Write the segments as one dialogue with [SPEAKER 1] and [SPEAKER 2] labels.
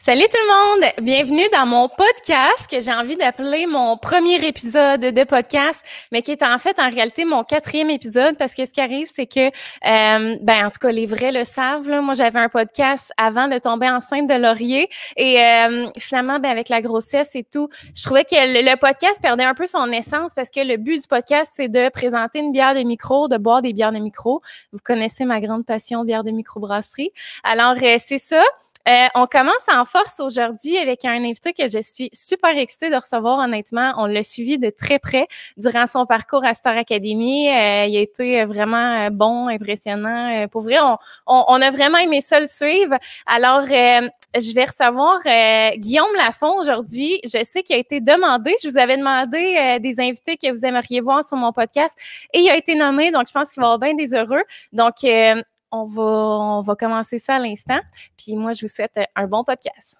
[SPEAKER 1] Salut tout le monde! Bienvenue dans mon podcast que j'ai envie d'appeler mon premier épisode de podcast, mais qui est en fait en réalité mon 4e épisode parce que ce qui arrive, c'est que, en tout cas, les vrais le savent, là, moi j'avais un podcast avant de tomber enceinte de Laurier et finalement, avec la grossesse et tout, je trouvais que le podcast perdait un peu son essence parce que le but du podcast, c'est de présenter une bière de micro, de boire des bières de micro. Vous connaissez ma grande passion bière de microbrasserie. Alors, c'est ça. On commence en force aujourd'hui avec un invité que je suis super excitée de recevoir, honnêtement. On l'a suivi de très près durant son parcours à Star Academy. Il a été vraiment bon, impressionnant. Pour vrai, on a vraiment aimé ça le suivre. Alors, je vais recevoir Guillaume Lafont aujourd'hui. Je sais qu'il a été demandé. Je vous avais demandé des invités que vous aimeriez voir sur mon podcast et il a été nommé. Donc, je pense qu'il va y avoir bien des heureux. Donc, on va commencer ça à l'instant. Puis moi, je vous souhaite un bon podcast.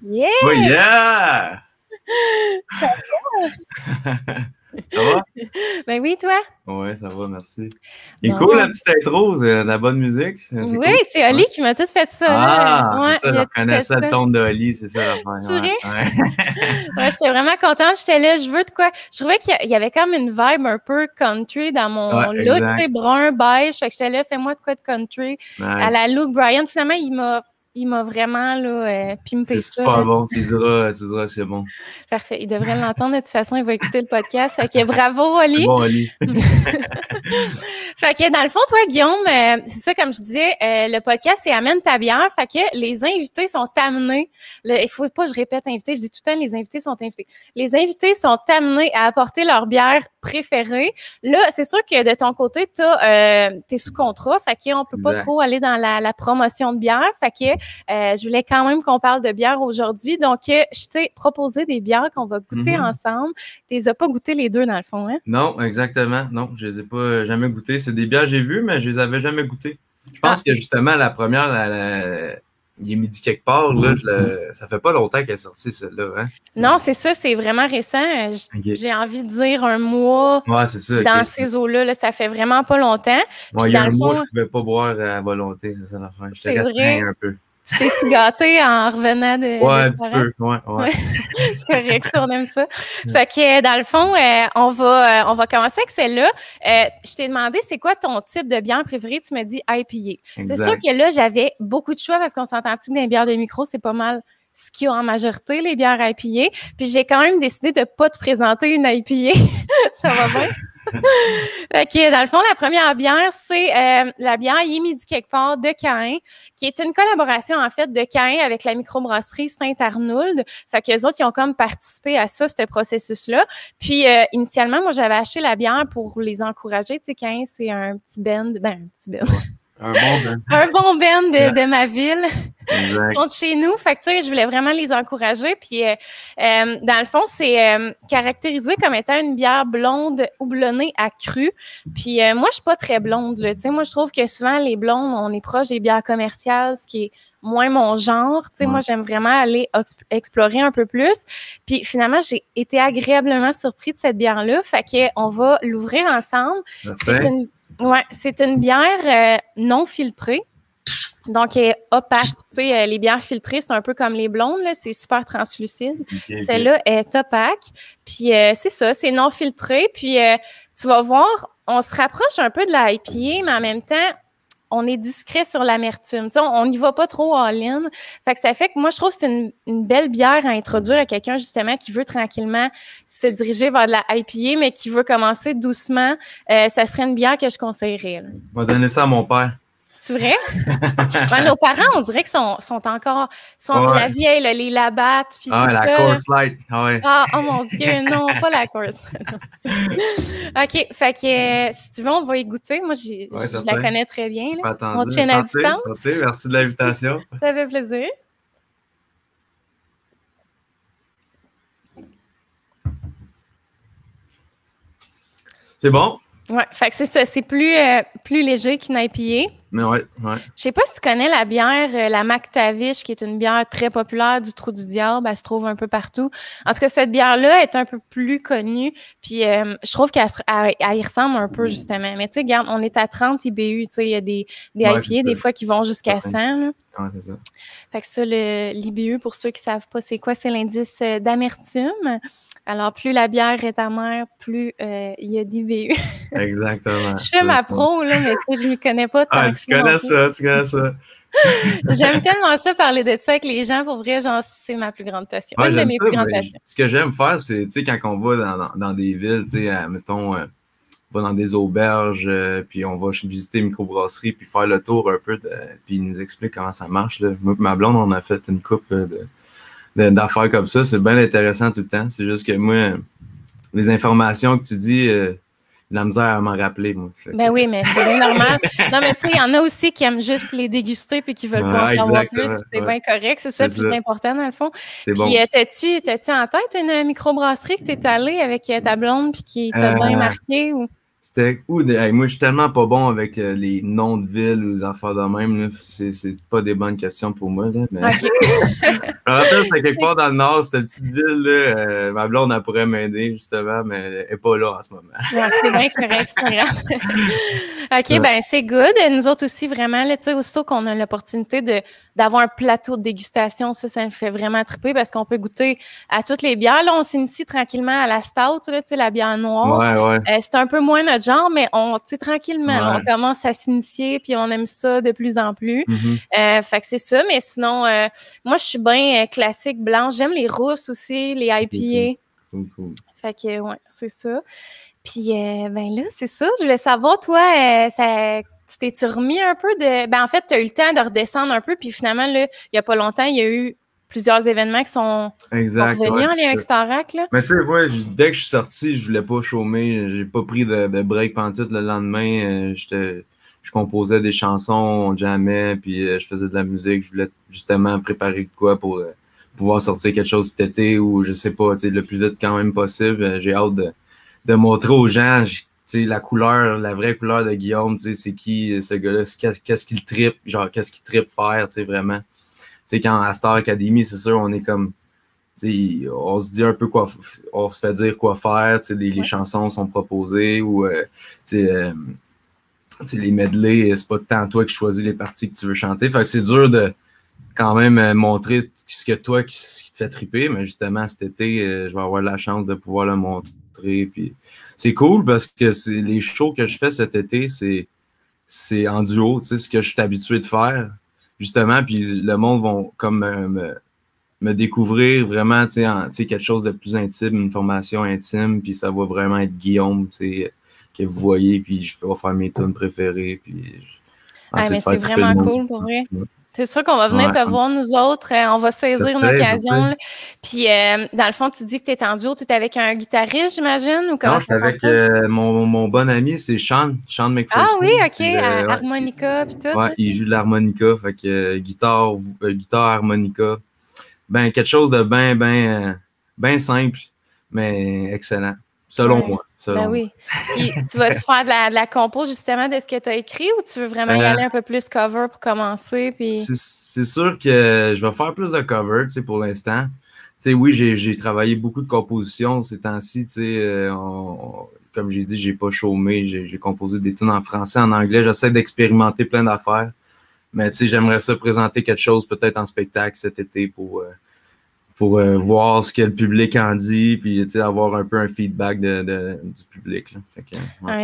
[SPEAKER 1] Yeah!
[SPEAKER 2] Oh yeah!
[SPEAKER 1] Ça va?
[SPEAKER 2] Ça va?
[SPEAKER 1] Ben oui, toi?
[SPEAKER 2] Oui, ça va, merci. Il est
[SPEAKER 1] Bon.
[SPEAKER 2] cool, la petite intro, de la bonne musique.
[SPEAKER 1] Oui,
[SPEAKER 2] cool.
[SPEAKER 1] c'est Oli qui m'a tout fait ça.
[SPEAKER 2] Ah,
[SPEAKER 1] là.
[SPEAKER 2] c'est ça, je reconnaissais le ton de Oli, c'est ça l'affaire.
[SPEAKER 1] C'est vrai? Ouais, j'étais vraiment contente. J'étais là, je veux de quoi. Je trouvais qu'il y avait comme une vibe un peu country dans mon look, tu sais, brun, beige. Fait que j'étais là, fais-moi de quoi de country. Nice. À la Luke Bryan. Finalement, il m'a vraiment là, pimpé ça.
[SPEAKER 2] C'est super bon, tu diras, c'est bon.
[SPEAKER 1] Parfait. Il devrait l'entendre de toute façon, il va écouter le podcast. Fait que bravo, Oli.
[SPEAKER 2] C'est bon, Oli.
[SPEAKER 1] Fait que dans le fond, toi, Guillaume, c'est ça, comme je disais, le podcast, c'est Amène ta bière. Fait que les invités sont amenés. Il faut pas que je répète invités, je dis tout le temps les invités sont invités. Les invités sont amenés à apporter leur bière préférée. Là, c'est sûr que de ton côté, t'es sous contrat. Fait qu'on peut pas trop aller dans la promotion de bière. Fait que je voulais quand même qu'on parle de bière aujourd'hui. Donc, je t'ai proposé des bières qu'on va goûter ensemble. Tu les as pas goûtées les deux, dans le fond, hein?
[SPEAKER 2] Non, exactement. Non, je les ai pas jamais goûtées. C'est des bières que j'ai vues, mais je les avais jamais goûtées. Je pense que justement, la première, il est midi quelque part, là, ça fait pas longtemps qu'elle est sortie, celle-là, hein?
[SPEAKER 1] Non, c'est ça, c'est vraiment récent. J'ai envie de dire un mois
[SPEAKER 2] c'est ça,
[SPEAKER 1] dans ces eaux-là, là, ça fait vraiment pas longtemps.
[SPEAKER 2] Moi, il y a un mois, je pouvais pas boire à volonté, c'est ça l'affaire. Je te restreins un peu.
[SPEAKER 1] Tu t'es gâté en revenant de
[SPEAKER 2] un petit peu, ouais.
[SPEAKER 1] C'est correct, on aime ça. Fait que, dans le fond, on va commencer avec celle-là. Je t'ai demandé, c'est quoi ton type de bière préféré? Tu me dis IPA. C'est sûr que là, j'avais beaucoup de choix parce qu'on s'entend-tu que dans les bières de micro, c'est pas mal ce qu'il y a en majorité, les bières IPA. Puis j'ai quand même décidé de pas te présenter une IPA. Ça va bien? OK, dans le fond, la première bière, c'est la bière Il est midi quelque part de Caen, qui est une collaboration, en fait, de Caen avec la microbrasserie Saint-Arnould. Fait qu'eux autres, ils ont comme participé à ça, ce processus-là. Puis, initialement, moi, j'avais acheté la bière pour les encourager. Tu sais, Caen, c'est un petit band.
[SPEAKER 2] Un bon band.
[SPEAKER 1] Un bon band de ma ville. Ils sont de chez nous. Fait que, tu sais, je voulais vraiment les encourager. Puis, dans le fond, c'est caractérisé comme étant une bière blonde houblonnée à cru. Puis, moi, je suis pas très blonde, là. Tu sais, moi, je trouve que souvent, les blondes, on est proche des bières commerciales, ce qui est moins mon genre. Tu sais, moi, j'aime vraiment aller explorer un peu plus. Puis, finalement, j'ai été agréablement surpris de cette bière-là. Fait qu'on va l'ouvrir ensemble. C'est une bière non filtrée. Donc, elle est opaque. Tu sais, les bières filtrées, c'est un peu comme les blondes, là, c'est super translucide. Celle-là est opaque. Puis, c'est ça, c'est non filtré. Puis, tu vas voir, on se rapproche un peu de la IPA, mais en même temps, on est discret sur l'amertume. Tu sais, on n'y va pas trop all-in. Fait que ça fait que moi, je trouve que c'est une belle bière à introduire à quelqu'un, justement, qui veut tranquillement se diriger vers de la IPA, mais qui veut commencer doucement. Ça serait une bière que je conseillerais.
[SPEAKER 2] On va donner ça à mon père.
[SPEAKER 1] C'est vrai? Nos parents, on dirait qu'ils sont encore... la vieille, là, les Labatt, puis tout ça.
[SPEAKER 2] La Coors Light.
[SPEAKER 1] Oh mon Dieu, non, pas la Coors. OK, fait que si tu veux, on va y goûter. Moi, je la connais très bien. Là. On tient à distance.
[SPEAKER 2] Merci de l'invitation.
[SPEAKER 1] Ça fait plaisir.
[SPEAKER 2] C'est bon?
[SPEAKER 1] Ouais, fait que c'est ça, c'est plus léger qu'une IPA.
[SPEAKER 2] Mais ouais.
[SPEAKER 1] Je sais pas si tu connais la bière, la McTavish, qui est une bière très populaire du Trou du Diable. Elle se trouve un peu partout. En tout cas, cette bière-là est un peu plus connue. Puis, je trouve qu'elle y ressemble un peu, justement. Mais tu sais, regarde, on est à 30 IBU. Tu sais, il y a des IPA, des fois, qui vont jusqu'à 100. Là.
[SPEAKER 2] Ouais, c'est ça.
[SPEAKER 1] Fait que ça, l'IBU, pour ceux qui savent pas c'est quoi, c'est l'indice d'amertume. Alors, plus la bière est amère, plus il y a d'IBU.
[SPEAKER 2] Exactement.
[SPEAKER 1] Je fais ma pro, là, mais je ne m'y connais pas tant que
[SPEAKER 2] ça. Tu connais ça.
[SPEAKER 1] J'aime tellement ça, parler de ça avec les gens. Pour vrai, genre, c'est ma plus grande passion.
[SPEAKER 2] Ouais,
[SPEAKER 1] une de mes plus grandes passions.
[SPEAKER 2] Ce que j'aime faire, c'est, tu sais, quand on va dans des villes, tu sais, mettons, on va dans des auberges, puis on va visiter une microbrasserie, puis faire le tour un peu, puis ils nous expliquent comment ça marche. Là. Moi et ma blonde, on a fait une couple d'affaires comme ça. C'est bien intéressant tout le temps. C'est juste que moi, les informations que tu dis, la misère à m'en rappeler, moi.
[SPEAKER 1] Ben oui, mais c'est bien normal. Non, mais tu sais, il y en a aussi qui aiment juste les déguster puis qui veulent pas en savoir plus. C'est bien correct. C'est ça le plus important, dans le fond. Puis,
[SPEAKER 2] bon.
[SPEAKER 1] t'as-tu en tête une microbrasserie que t'es allée avec ta blonde puis qui t'a bien marqué? Ou...
[SPEAKER 2] C'était où? Moi, je suis tellement pas bon avec les noms de villes ou les affaires de même. C'est pas des bonnes questions pour moi. Là, mais...
[SPEAKER 1] Okay.
[SPEAKER 2] Je me rappelle, c'était quelque part dans le nord, cette petite ville. Là, ma blonde, elle pourrait m'aider, justement, mais elle n'est pas là en ce moment.
[SPEAKER 1] Ouais, c'est bien correct, c'est grave. OK, ben c'est good. Nous autres aussi, vraiment, là, tu sais, aussitôt qu'on a l'opportunité d'avoir un plateau de dégustation, ça me fait vraiment triper parce qu'on peut goûter à toutes les bières. Là, on s'initie tranquillement à la stout, là, tu sais, la bière noire.
[SPEAKER 2] Ouais.
[SPEAKER 1] C'est un peu moins notre genre, mais tu sais, tranquillement, là, on commence à s'initier, puis on aime ça de plus en plus. Fait que c'est ça, mais sinon, moi, je suis bien classique blanche. J'aime les rousses aussi, les IPA.
[SPEAKER 2] Cool.
[SPEAKER 1] Fait que, ouais, c'est ça. Puis, ben là, c'est ça. Je voulais savoir, toi, tu t'es-tu remis un peu de... Ben, en fait, tu as eu le temps de redescendre un peu, puis finalement, là, il n'y a pas longtemps, il y a eu plusieurs événements qui sont revenus en lien avec Starac, là.
[SPEAKER 2] Mais tu sais, moi, dès que je suis sorti, je voulais pas chômer. J'ai pas pris de break pantoute le lendemain. Je composais des chansons, on jammait, puis je faisais de la musique. Je voulais justement préparer de quoi pour pouvoir sortir quelque chose cet été ou, je sais pas, tu sais, le plus vite quand même possible. J'ai hâte de montrer aux gens, tu sais, la couleur, la vraie couleur de Guillaume, tu sais, c'est qui ce gars-là, qu'est-ce qu'il trippe, genre, qu'est-ce qu'il trippe faire, tu sais, vraiment. Tu sais, quand à Star Academy, c'est sûr, on est comme, tu sais, on se dit un peu quoi, on se fait dire quoi faire, tu sais, les chansons sont proposées ou, tu sais, les medleys, c'est pas tant toi qui choisis les parties que tu veux chanter, fait que c'est dur de quand même montrer ce que toi qui te fait triper, mais justement, cet été, je vais avoir la chance de pouvoir le montrer. Puis c'est cool parce que les shows que je fais cet été, c'est en duo, tu sais, ce que je suis habitué de faire, justement, puis le monde va comme me découvrir vraiment, tu sais, quelque chose de plus intime, une formation intime, puis ça va vraiment être Guillaume, tu sais, que vous voyez, puis je vais faire mes tunes préférées, puis...
[SPEAKER 1] mais c'est vraiment cool, pour vrai. C'est sûr qu'on va venir te voir, nous autres. On va saisir une occasion. Puis, dans le fond, tu dis que tu es en duo. Tu es avec un guitariste, j'imagine? Ou comment
[SPEAKER 2] non, je suis avec mon bon ami, c'est Sean McPherson.
[SPEAKER 1] Ah oui, OK. Harmonica, puis tout.
[SPEAKER 2] Ouais, il joue de l'harmonica. Fait que guitare, harmonica. Ben, quelque chose de ben simple, mais excellent. Selon moi.
[SPEAKER 1] Oui. Puis, tu vas-tu faire de la compo, justement, de ce que tu as écrit ou tu veux vraiment y aller un peu plus cover pour commencer? Puis...
[SPEAKER 2] C'est sûr que je vais faire plus de cover, tu sais, pour l'instant. Tu sais, oui, j'ai travaillé beaucoup de compositions ces temps-ci, tu sais. Comme j'ai dit, j'ai pas chômé. J'ai composé des tunes en français, en anglais. J'essaie d'expérimenter plein d'affaires. Mais, tu sais, j'aimerais ça présenter quelque chose peut-être en spectacle cet été pour voir ce que le public en dit, puis avoir un peu un feedback du public. Là. Fait que,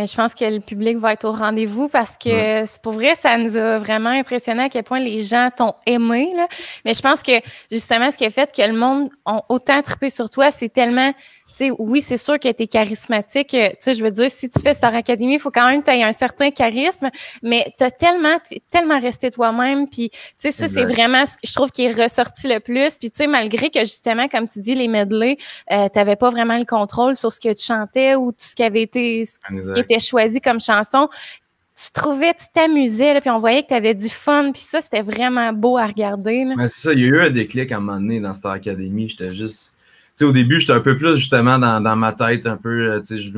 [SPEAKER 1] je pense que le public va être au rendez-vous parce que pour vrai, ça nous a vraiment impressionné à quel point les gens t'ont aimé. Là. Mais je pense que justement, ce qui a fait que le monde a autant trippé sur toi, c'est tellement... T'sais, oui, c'est sûr que tu es charismatique. Je veux dire, si tu fais Star Academy, il faut quand même que tu aies un certain charisme, mais t'es tellement resté toi-même. Puis, ça, c'est vraiment ce que je trouve qui est ressorti le plus. Puis, malgré que, justement, comme tu dis, les medleys, tu n'avais pas vraiment le contrôle sur ce que tu chantais ou tout ce qui avait été, ce qui était choisi comme chanson, tu t'amusais, là, puis on voyait que tu avais du fun. Puis ça, c'était vraiment beau à regarder. Là.
[SPEAKER 2] Mais c'est ça, il y a eu un déclic à un moment donné dans Star Academy. J'étais juste... Tu sais, au début, j'étais un peu plus justement dans ma tête, un peu, tu sais, je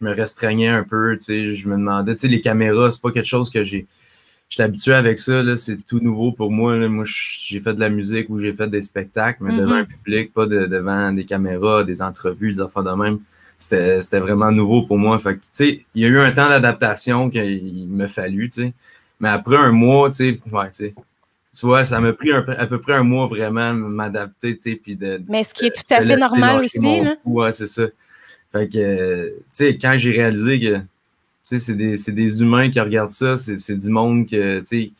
[SPEAKER 2] me restreignais un peu, tu sais, je me demandais, tu sais, les caméras, c'est pas quelque chose que j'étais habitué avec ça, là, c'est tout nouveau pour moi, là. Moi, j'ai fait de la musique ou j'ai fait des spectacles, mais devant un public, pas devant des caméras, des entrevues, des affaires de même. C'était vraiment nouveau pour moi. Fait que, tu sais, il y a eu un temps d'adaptation qu'il m'a fallu, tu sais. Mais après un mois, tu sais, ouais, tu vois, ça m'a pris à peu près un mois vraiment m'adapter, tu sais, puis
[SPEAKER 1] mais ce qui est tout à fait normal aussi, là.
[SPEAKER 2] Ouais, c'est ça. Fait que, tu sais, quand j'ai réalisé que, tu sais, c'est des humains qui regardent ça, c'est du monde que, tu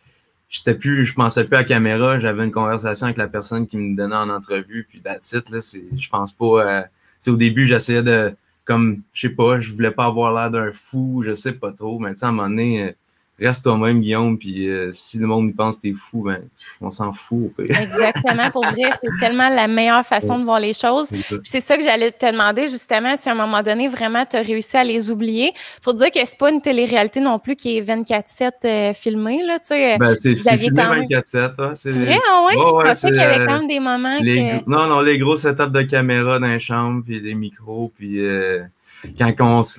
[SPEAKER 2] sais, je pensais plus à la caméra, j'avais une conversation avec la personne qui me donnait en entrevue, puis that's it, là, je pense pas, tu sais, au début, j'essayais de, comme, je sais pas, je voulais pas avoir l'air d'un fou, je sais pas trop, mais tu sais, à un moment donné, reste toi-même, Guillaume, puis si le monde pense que t'es fou, ben, on s'en fout.
[SPEAKER 1] Exactement, pour vrai, c'est tellement la meilleure façon de voir les choses. Puis c'est ça que j'allais te demander, justement, si à un moment donné, vraiment, tu as réussi à les oublier. Faut dire que c'est pas une télé-réalité non plus qui est 24/7 filmée, là, tu sais.
[SPEAKER 2] Ben, c'est filmé 24/7, hein.
[SPEAKER 1] C'est vrai, ah ouais? Je pensais qu'il y avait quand même des moments
[SPEAKER 2] Non, les gros setups de caméra dans les chambres, puis les micros, puis... quand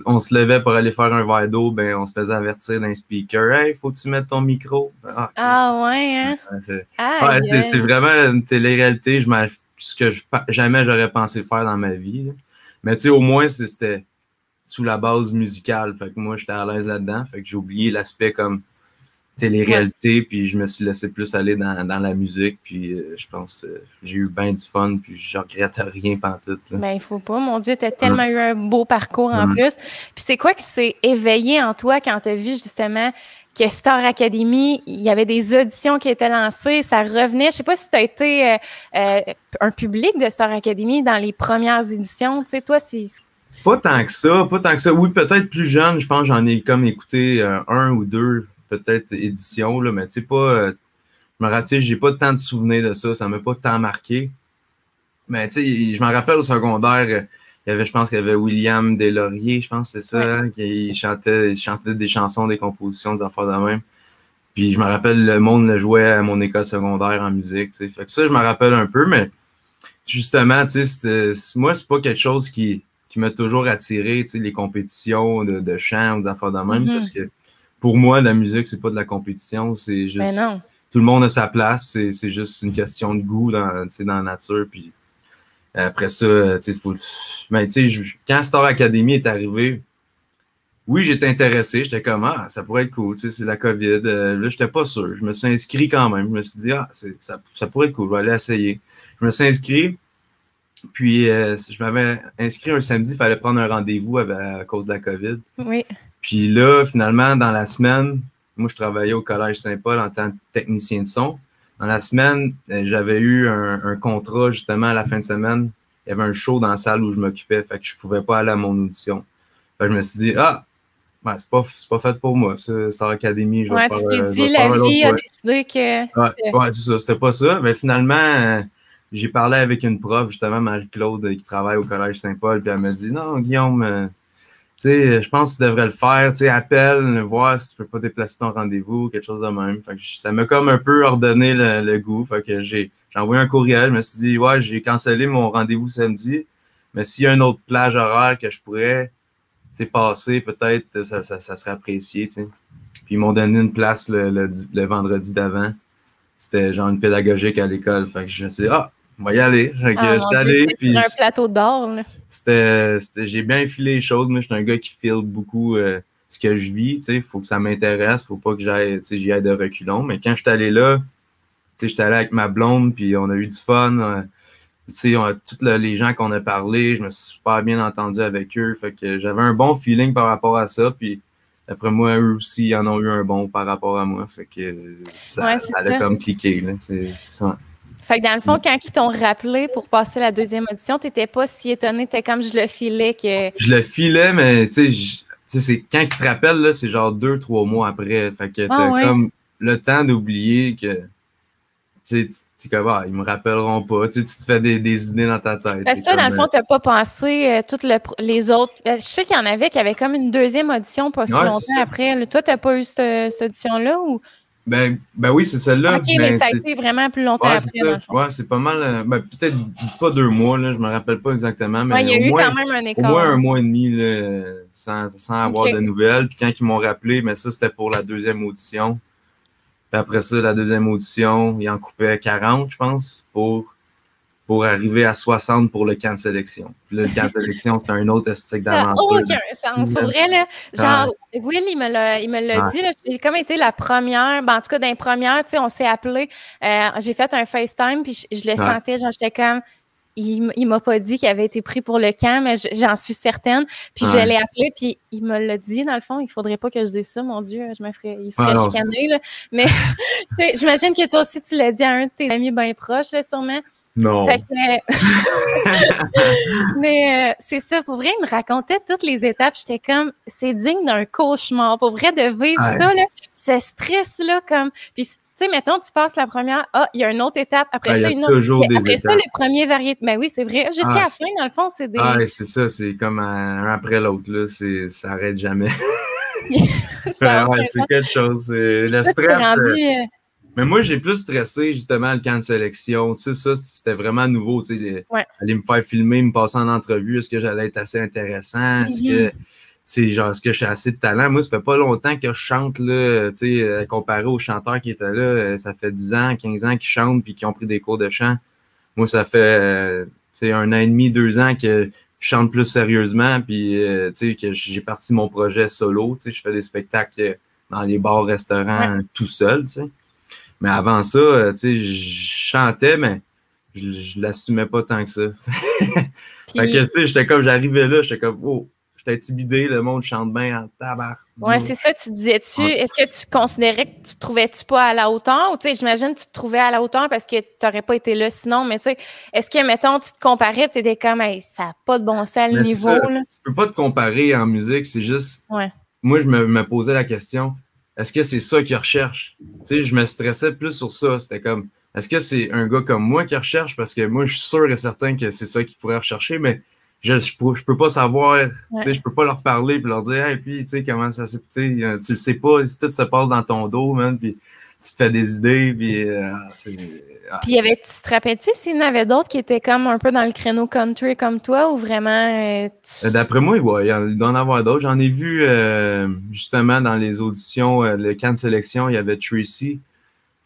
[SPEAKER 2] on se levait pour aller faire un verre d'eau, ben on se faisait avertir d'un speaker. Hey, faut que tu mettes ton micro.
[SPEAKER 1] Ah ouais, hein?
[SPEAKER 2] C'est vraiment une télé-réalité, ce que jamais j'aurais pensé faire dans ma vie. Là. Mais tu sais, au moins, c'était sous la base musicale. Fait que moi, j'étais à l'aise là-dedans. Fait que j'ai oublié l'aspect comme télé-réalité, puis je me suis laissé plus aller dans la musique, puis je pense j'ai eu bien du fun, puis je regrette rien pantoute.
[SPEAKER 1] Ben, il faut pas, mon Dieu, tu as tellement eu un beau parcours en plus. Puis c'est quoi qui s'est éveillé en toi quand tu as vu justement que Star Academy, il y avait des auditions qui étaient lancées, ça revenait. Je sais pas si tu as été un public de Star Academy dans les premières éditions, tu sais, toi, c'est...
[SPEAKER 2] Pas tant que ça. Oui, peut-être plus jeune, je pense j'en ai comme écouté un ou deux peut-être édition, là, mais tu sais pas, je me rappelle, j'ai pas tant de souvenirs de ça, ça m'a pas tant marqué. Mais tu sais, je me rappelle au secondaire, je pense qu'il y avait William Deslauriers, je pense que c'est ça, hein, qui chantait des chansons, des compositions, des affaires de même. Puis je me rappelle, le monde le jouait à mon école secondaire en musique, tu sais. Fait que ça, je me rappelle un peu, mais justement, tu sais, moi, c'est pas quelque chose qui m'a toujours attiré, tu sais, les compétitions de chant ou des affaires de même, parce que pour moi, la musique, c'est pas de la compétition, c'est juste... Tout le monde a sa place, c'est juste une question de goût dans la nature, puis après ça, tu sais, mais tu sais, quand Star Academy est arrivé, oui, j'étais intéressé, j'étais comme, ça pourrait être cool, tu sais, c'est la COVID, là, j'étais pas sûr, je me suis inscrit quand même, je me suis dit, ça pourrait être cool, je vais aller essayer. Je me suis inscrit, puis je m'avais inscrit un samedi, il fallait prendre un rendez-vous à cause de la COVID.
[SPEAKER 1] Oui.
[SPEAKER 2] Puis là, finalement, dans la semaine, moi, je travaillais au Collège Saint-Paul en tant que technicien de son. Dans la semaine, j'avais eu un contrat, justement, à la fin de semaine. Il y avait un show dans la salle où je m'occupais, fait que je pouvais pas aller à mon audition. Fait que je me suis dit, c'est pas fait pour moi, ça, Star Academy. Je vais faire,
[SPEAKER 1] tu t'es dit, la vie a décidé que...
[SPEAKER 2] Ouais, c'est ça, c'était pas ça. Mais finalement, j'ai parlé avec une prof, justement, Marie-Claude, qui travaille au Collège Saint-Paul, puis elle m'a dit, non, Guillaume... tu sais, je pense que tu devrais le faire, tu sais, appelle, voir si tu peux pas déplacer ton rendez-vous, quelque chose de même. Fait que ça m'a comme un peu ordonné le goût. Fait que j'ai envoyé un courriel, je me suis dit, ouais, j'ai cancellé mon rendez-vous samedi, mais s'il y a une autre plage horaire que je pourrais, tu sais, passer, peut-être, ça serait apprécié, tu sais. Puis ils m'ont donné une place le vendredi d'avant. C'était genre une pédagogique à l'école. Fait que je me suis dit, on va y aller. Fait que j'étais allé. Puis
[SPEAKER 1] un plateau d'or, là.
[SPEAKER 2] J'ai bien filé les choses. Moi, je suis un gars qui file beaucoup ce que je vis. Il faut que ça m'intéresse. Faut pas que j'y aille de reculons. Mais quand je suis allé là, j'étais allé avec ma blonde, puis on a eu du fun. Tous les gens qu'on a parlé, je me suis super bien entendu avec eux. Fait que j'avais un bon feeling par rapport à ça. Puis d'après moi, eux aussi, ils en ont eu un bon par rapport à moi. Fait que ça a comme cliqué. C'est ça.
[SPEAKER 1] Fait que dans le fond, quand ils t'ont rappelé pour passer la deuxième audition, t'étais pas si étonné, t'es comme je le filais que...
[SPEAKER 2] Je le filais, mais tu sais, c'est quand ils te rappellent, là, c'est genre 2-3 mois après. Fait que t'as comme le temps d'oublier que, tu sais, comme, ils me rappelleront pas. Tu te fais des idées dans ta tête.
[SPEAKER 1] Parce que toi, dans le fond, t'as pas pensé toutes les autres... Je sais qu'il y en avait qui avaient comme une deuxième audition pas si longtemps après. Toi, t'as pas eu cette audition-là ou...
[SPEAKER 2] Ben oui, c'est celle-là.
[SPEAKER 1] OK, mais ça a été vraiment plus longtemps après, dans le fond.
[SPEAKER 2] Ouais, c'est pas mal. Peut-être pas 2 mois, là, je me rappelle pas exactement, mais
[SPEAKER 1] il y a eu quand même un écart.
[SPEAKER 2] Au moins 1 mois et demi là, sans avoir de nouvelles. Puis quand ils m'ont rappelé, mais ça, c'était pour la deuxième audition. Puis après ça, la deuxième audition, ils en coupaient 40, je pense, pour arriver à 60 pour le camp de sélection. Puis là, le camp de sélection, c'était un autre esthétique d'aventure.
[SPEAKER 1] Ça n'a aucun sens. Pour vrai, là, genre, Will, il me l'a dit, là, j'ai comme été la première, en tout cas, dans les premières, tu sais, on s'est appelé, j'ai fait un FaceTime, puis je le sentais, genre, j'étais comme, il m'a pas dit qu'il avait été pris pour le camp, mais j'en suis certaine. Puis je l'ai appelé, puis il me l'a dit, dans le fond, il faudrait pas que je dise ça, mon Dieu, il serait chicané, là. Mais j'imagine que toi aussi, tu l'as dit à un de tes amis bien proches, là, sûrement.
[SPEAKER 2] Non.
[SPEAKER 1] Fait que, mais c'est ça, pour vrai, il me racontait toutes les étapes. J'étais comme, c'est digne d'un cauchemar. Pour vrai, de vivre ça, là, ce stress-là, comme. Puis, tu sais, mettons, tu passes la première, il y a une autre étape. Après ça, une autre. Puis, après ça, le premier variété. Ben oui, c'est vrai. Jusqu'à la fin, dans le fond, c'est des.
[SPEAKER 2] C'est ça, c'est comme un après l'autre, là. Ça n'arrête jamais. C'est quelque chose. Le stress. Mais moi, j'ai plus stressé, justement, le camp de sélection. Tu sais, ça, c'était vraiment nouveau, tu sais, aller me faire filmer, me passer en entrevue. Est-ce que j'allais être assez intéressant? Est-ce que je suis assez de talent? Moi, ça fait pas longtemps que je chante, là, tu sais, comparé aux chanteurs qui étaient là. Ça fait 10 ans, 15 ans qu'ils chantent puis qui ont pris des cours de chant. Moi, ça fait, 1 an et demi, 2 ans que je chante plus sérieusement puis, tu sais, que j'ai parti mon projet solo. Tu sais, je fais des spectacles dans les bars, restaurants, tout seul, tu sais. Mais avant ça, tu sais, je chantais, mais je l'assumais pas tant que ça. Fait que, tu sais, j'arrivais là, j'étais comme, oh, j'étais intimidé, le monde chante bien en tabarnak.
[SPEAKER 1] Ouais, c'est ça, tu disais-tu, est-ce que tu considérais que tu te trouvais-tu pas à la hauteur? Ou, tu sais, j'imagine que tu te trouvais à la hauteur parce que tu n'aurais pas été là sinon, mais tu sais, est-ce que, mettons, tu te comparais et tu étais comme, hey, ça n'a pas de bon sens le niveau, là?
[SPEAKER 2] Tu peux pas te comparer en musique, c'est juste, moi, je me posais la question, est-ce que c'est ça qu'ils recherchent? Tu sais, je me stressais plus sur ça. C'était comme, est-ce que c'est un gars comme moi qui recherche? Parce que moi, je suis sûr et certain que c'est ça qu'ils pourraient rechercher, mais je peux pas savoir. Tu sais, je peux pas leur parler et leur dire, hey, puis, tu sais, comment ça s'est. Tu le sais pas, si tout se passe dans ton dos, man, puis tu te fais des idées, puis
[SPEAKER 1] Puis, tu te rappelles-tu s'il y en avait d'autres qui étaient comme un peu dans le créneau country comme toi ou vraiment.
[SPEAKER 2] D'après moi, il doit en avoir d'autres. J'en ai vu justement dans les auditions, le camp de sélection, il y avait Tracy,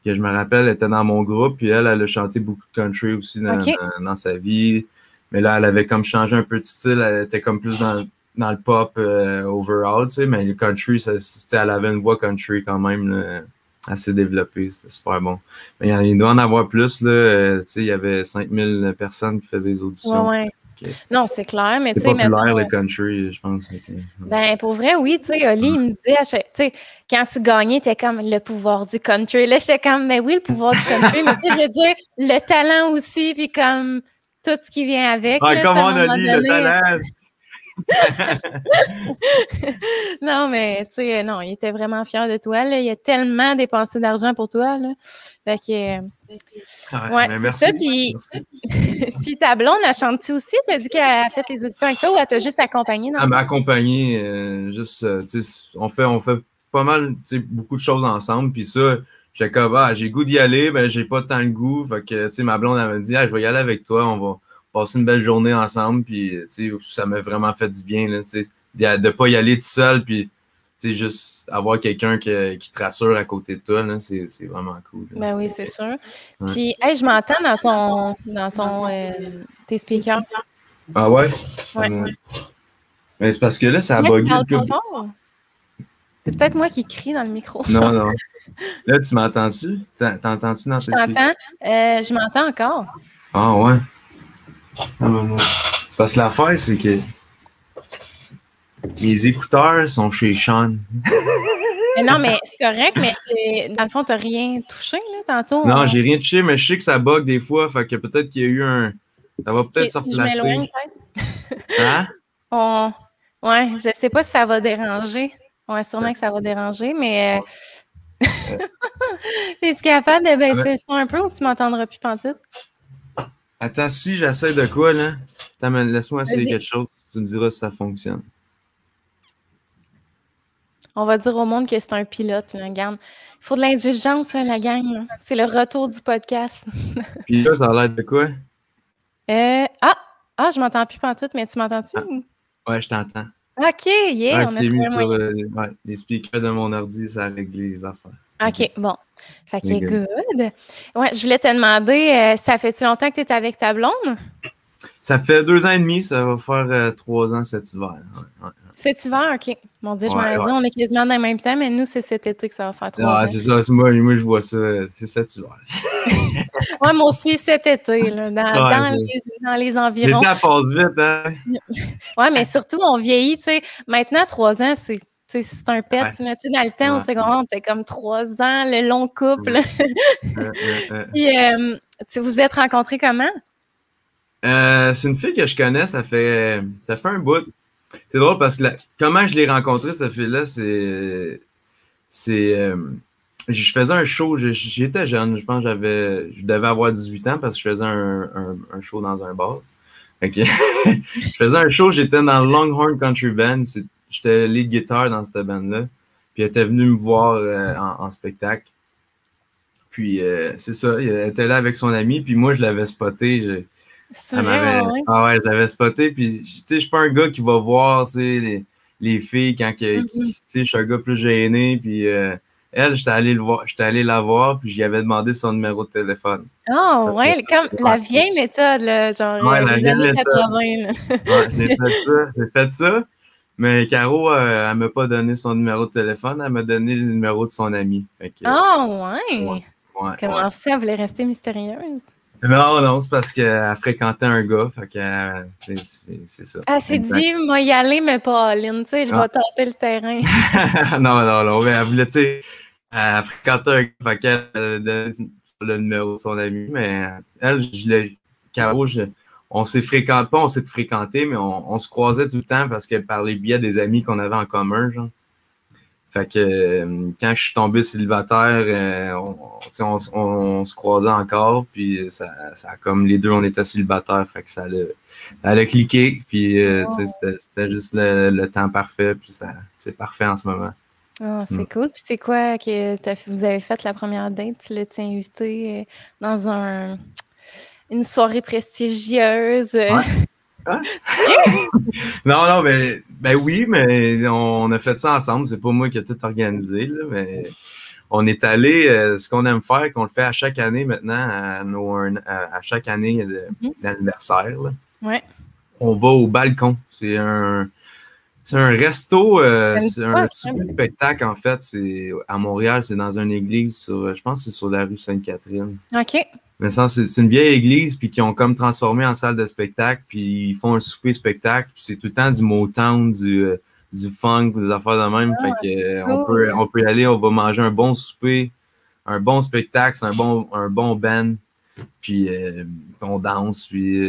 [SPEAKER 2] que je me rappelle, elle était dans mon groupe, puis elle a chanté beaucoup de country aussi dans sa vie. Mais là, elle avait comme changé un peu de style, elle était comme plus dans le pop overall, tu sais, mais le country, elle avait une voix country quand même. Là, assez développé, c'était super bon. Mais il doit en avoir plus, là. Tu sais, il y avait 5000 personnes qui faisaient les auditions.
[SPEAKER 1] Non, c'est clair, mais tu sais,
[SPEAKER 2] c'est populaire, le country, je pense.
[SPEAKER 1] Ben, pour vrai, oui, tu sais, Oli, il me disait, tu sais, quand tu gagnais, t'es comme le pouvoir du country. Là, j'étais comme, mais oui, le pouvoir du country, mais tu sais, je veux dire, le talent aussi, puis comme tout ce qui vient avec.
[SPEAKER 2] Comment on a dit, le talent!
[SPEAKER 1] Non, mais tu sais, non, il était vraiment fier de toi. Là. Il a tellement dépensé d'argent pour toi. Là. Fait que. C'est ça. Puis ta blonde, elle chante-tu aussi? Tu as dit qu'elle a fait les auditions avec toi ou elle t'a juste accompagné?
[SPEAKER 2] Elle m'a accompagné. On fait pas mal, beaucoup de choses ensemble. Puis ça, j'étais comme, j'ai le goût d'y aller, mais j'ai pas tant le goût. Fait que, ma blonde, elle m'a dit, je vais y aller avec toi. On va passer une belle journée ensemble, puis ça m'a vraiment fait du bien, là, de pas y aller tout seul, puis juste avoir quelqu'un qui te rassure à côté de toi, là, c'est vraiment cool. Là.
[SPEAKER 1] Ben oui, c'est sûr. Ouais. Puis, je m'entends dans tes speakers.
[SPEAKER 2] Ah ouais?
[SPEAKER 1] Ouais.
[SPEAKER 2] Mais c'est parce que là, ça a bugué.
[SPEAKER 1] C'est peut-être moi qui crie dans le micro.
[SPEAKER 2] Non. Là, tu m'entends-tu? T'entends-tu dans tes speakers?
[SPEAKER 1] Je t'entends. Je m'entends encore.
[SPEAKER 2] Ah ouais? C'est parce que l'affaire, c'est que mes écouteurs sont chez Sean.
[SPEAKER 1] Non, mais c'est correct, mais dans le fond, t'as rien touché, là, tantôt?
[SPEAKER 2] Non, j'ai rien touché, mais je sais que ça bug des fois, fait que peut-être qu'il y a eu ça va peut-être se replacer.
[SPEAKER 1] Je m'éloigne, peut-être? Hein? Ouais, je sais pas si ça va déranger. Ouais, sûrement que ça va déranger, mais... Es-tu capable de baisser le son un peu ou tu m'entendras plus pantoute?
[SPEAKER 2] Attends, si j'essaie de quoi, là? Attends, laisse-moi essayer quelque chose. Tu me diras si ça fonctionne.
[SPEAKER 1] On va dire au monde que c'est un pilote. Regarde, il Faut de l'indulgence, la gang. C'est le retour du podcast.
[SPEAKER 2] Puis là, ça a l'air de quoi?
[SPEAKER 1] Je m'entends plus pantoute, mais tu m'entends-tu?
[SPEAKER 2] Ouais, je t'entends.
[SPEAKER 1] OK, yeah, on a trouvé un
[SPEAKER 2] moyen. Les speakers de mon ordi, ça a réglé les affaires.
[SPEAKER 1] OK, bon. Fait que good. Ouais, je voulais te demander, ça fait-tu longtemps que tu es avec ta blonde?
[SPEAKER 2] Ça fait 2 ans et demi, ça va faire 3 ans cet hiver. Ouais.
[SPEAKER 1] Cet hiver, OK. Mon Dieu, je m'en ai dit, on est quasiment dans le même temps, mais nous, c'est cet été que ça va faire 3 ans.
[SPEAKER 2] C'est ça, moi, je vois ça, c'est cet hiver.
[SPEAKER 1] Ouais, moi aussi, cet été, là, dans les environs.
[SPEAKER 2] L'été, passe vite, hein?
[SPEAKER 1] Ouais, mais surtout, on vieillit, tu sais. Maintenant, 3 ans, c'est un pet. Ouais. Tu sais, dans le temps, au secondaire, on était comme 3 ans, le long couple. Puis, vous êtes rencontrés comment?
[SPEAKER 2] C'est une fille que je connais, ça fait un bout. C'est drôle parce que comment je l'ai rencontrée, cette fille-là, je faisais un show, j'étais jeune, je pense que je devais avoir 18 ans parce que je faisais un show dans un bar. Okay. Je faisais un show, j'étais dans le Longhorn Country Band, j'étais lead guitar dans cette band-là. Puis elle était venue me voir en spectacle. Puis c'est ça, elle était là avec son ami, puis moi je l'avais spoté. Je l'avais spoté, puis tu sais, je suis pas un gars qui va voir, tu sais, les filles quand tu sais, je suis un gars plus gêné, puis elle, j'étais allé la voir, puis j'y avais demandé son numéro de téléphone.
[SPEAKER 1] Oh, ouais, comme la vieille méthode, là, genre
[SPEAKER 2] la
[SPEAKER 1] les années 80.
[SPEAKER 2] J'ai fait ça, mais Caro, elle m'a pas donné son numéro de téléphone, elle m'a donné le numéro de son ami.
[SPEAKER 1] Ouais. Comment ça, elle voulait rester mystérieuse?
[SPEAKER 2] Non, c'est parce qu'elle fréquentait un gars, fait que c'est ça.
[SPEAKER 1] Elle s'est dit, moi y aller, mais pas all-in, tu sais, je vais tenter le terrain.
[SPEAKER 2] non, mais elle voulait, tu sais, elle fréquentait un gars, fait qu'elle a donné le numéro de son ami, mais elle, Caro, on s'est fréquenté, mais on se croisait tout le temps parce que par les biais des amis qu'on avait en commun, genre. Fait que quand je suis tombé célibataire, on se croisait encore, puis ça comme les deux, on était célibataires, fait que ça allait cliquer, puis c'était juste le temps parfait, puis c'est parfait en ce moment.
[SPEAKER 1] Oh, c'est cool. Puis c'est quoi que vous avez fait la première date? Tu l'as invité dans une soirée prestigieuse?
[SPEAKER 2] Ouais. Hein? Non, mais oui, mais on a fait ça ensemble. C'est pas moi qui ai tout organisé, là, mais on est allé, ce qu'on aime faire, qu'on le fait à chaque année maintenant, à chaque année d'anniversaire.
[SPEAKER 1] Ouais.
[SPEAKER 2] On va au balcon. C'est un resto, c'est un super spectacle, en fait. C'est à Montréal, c'est dans une église, je pense que c'est sur la rue Sainte-Catherine.
[SPEAKER 1] OK.
[SPEAKER 2] Mais ça, c'est une vieille église, puis qui ont comme transformé en salle de spectacle, puis ils font un souper spectacle, puis c'est tout le temps du Motown, du funk, des affaires de même. Fait que on peut y aller, on va manger un bon souper, un bon spectacle, c'est un bon band, puis on danse, puis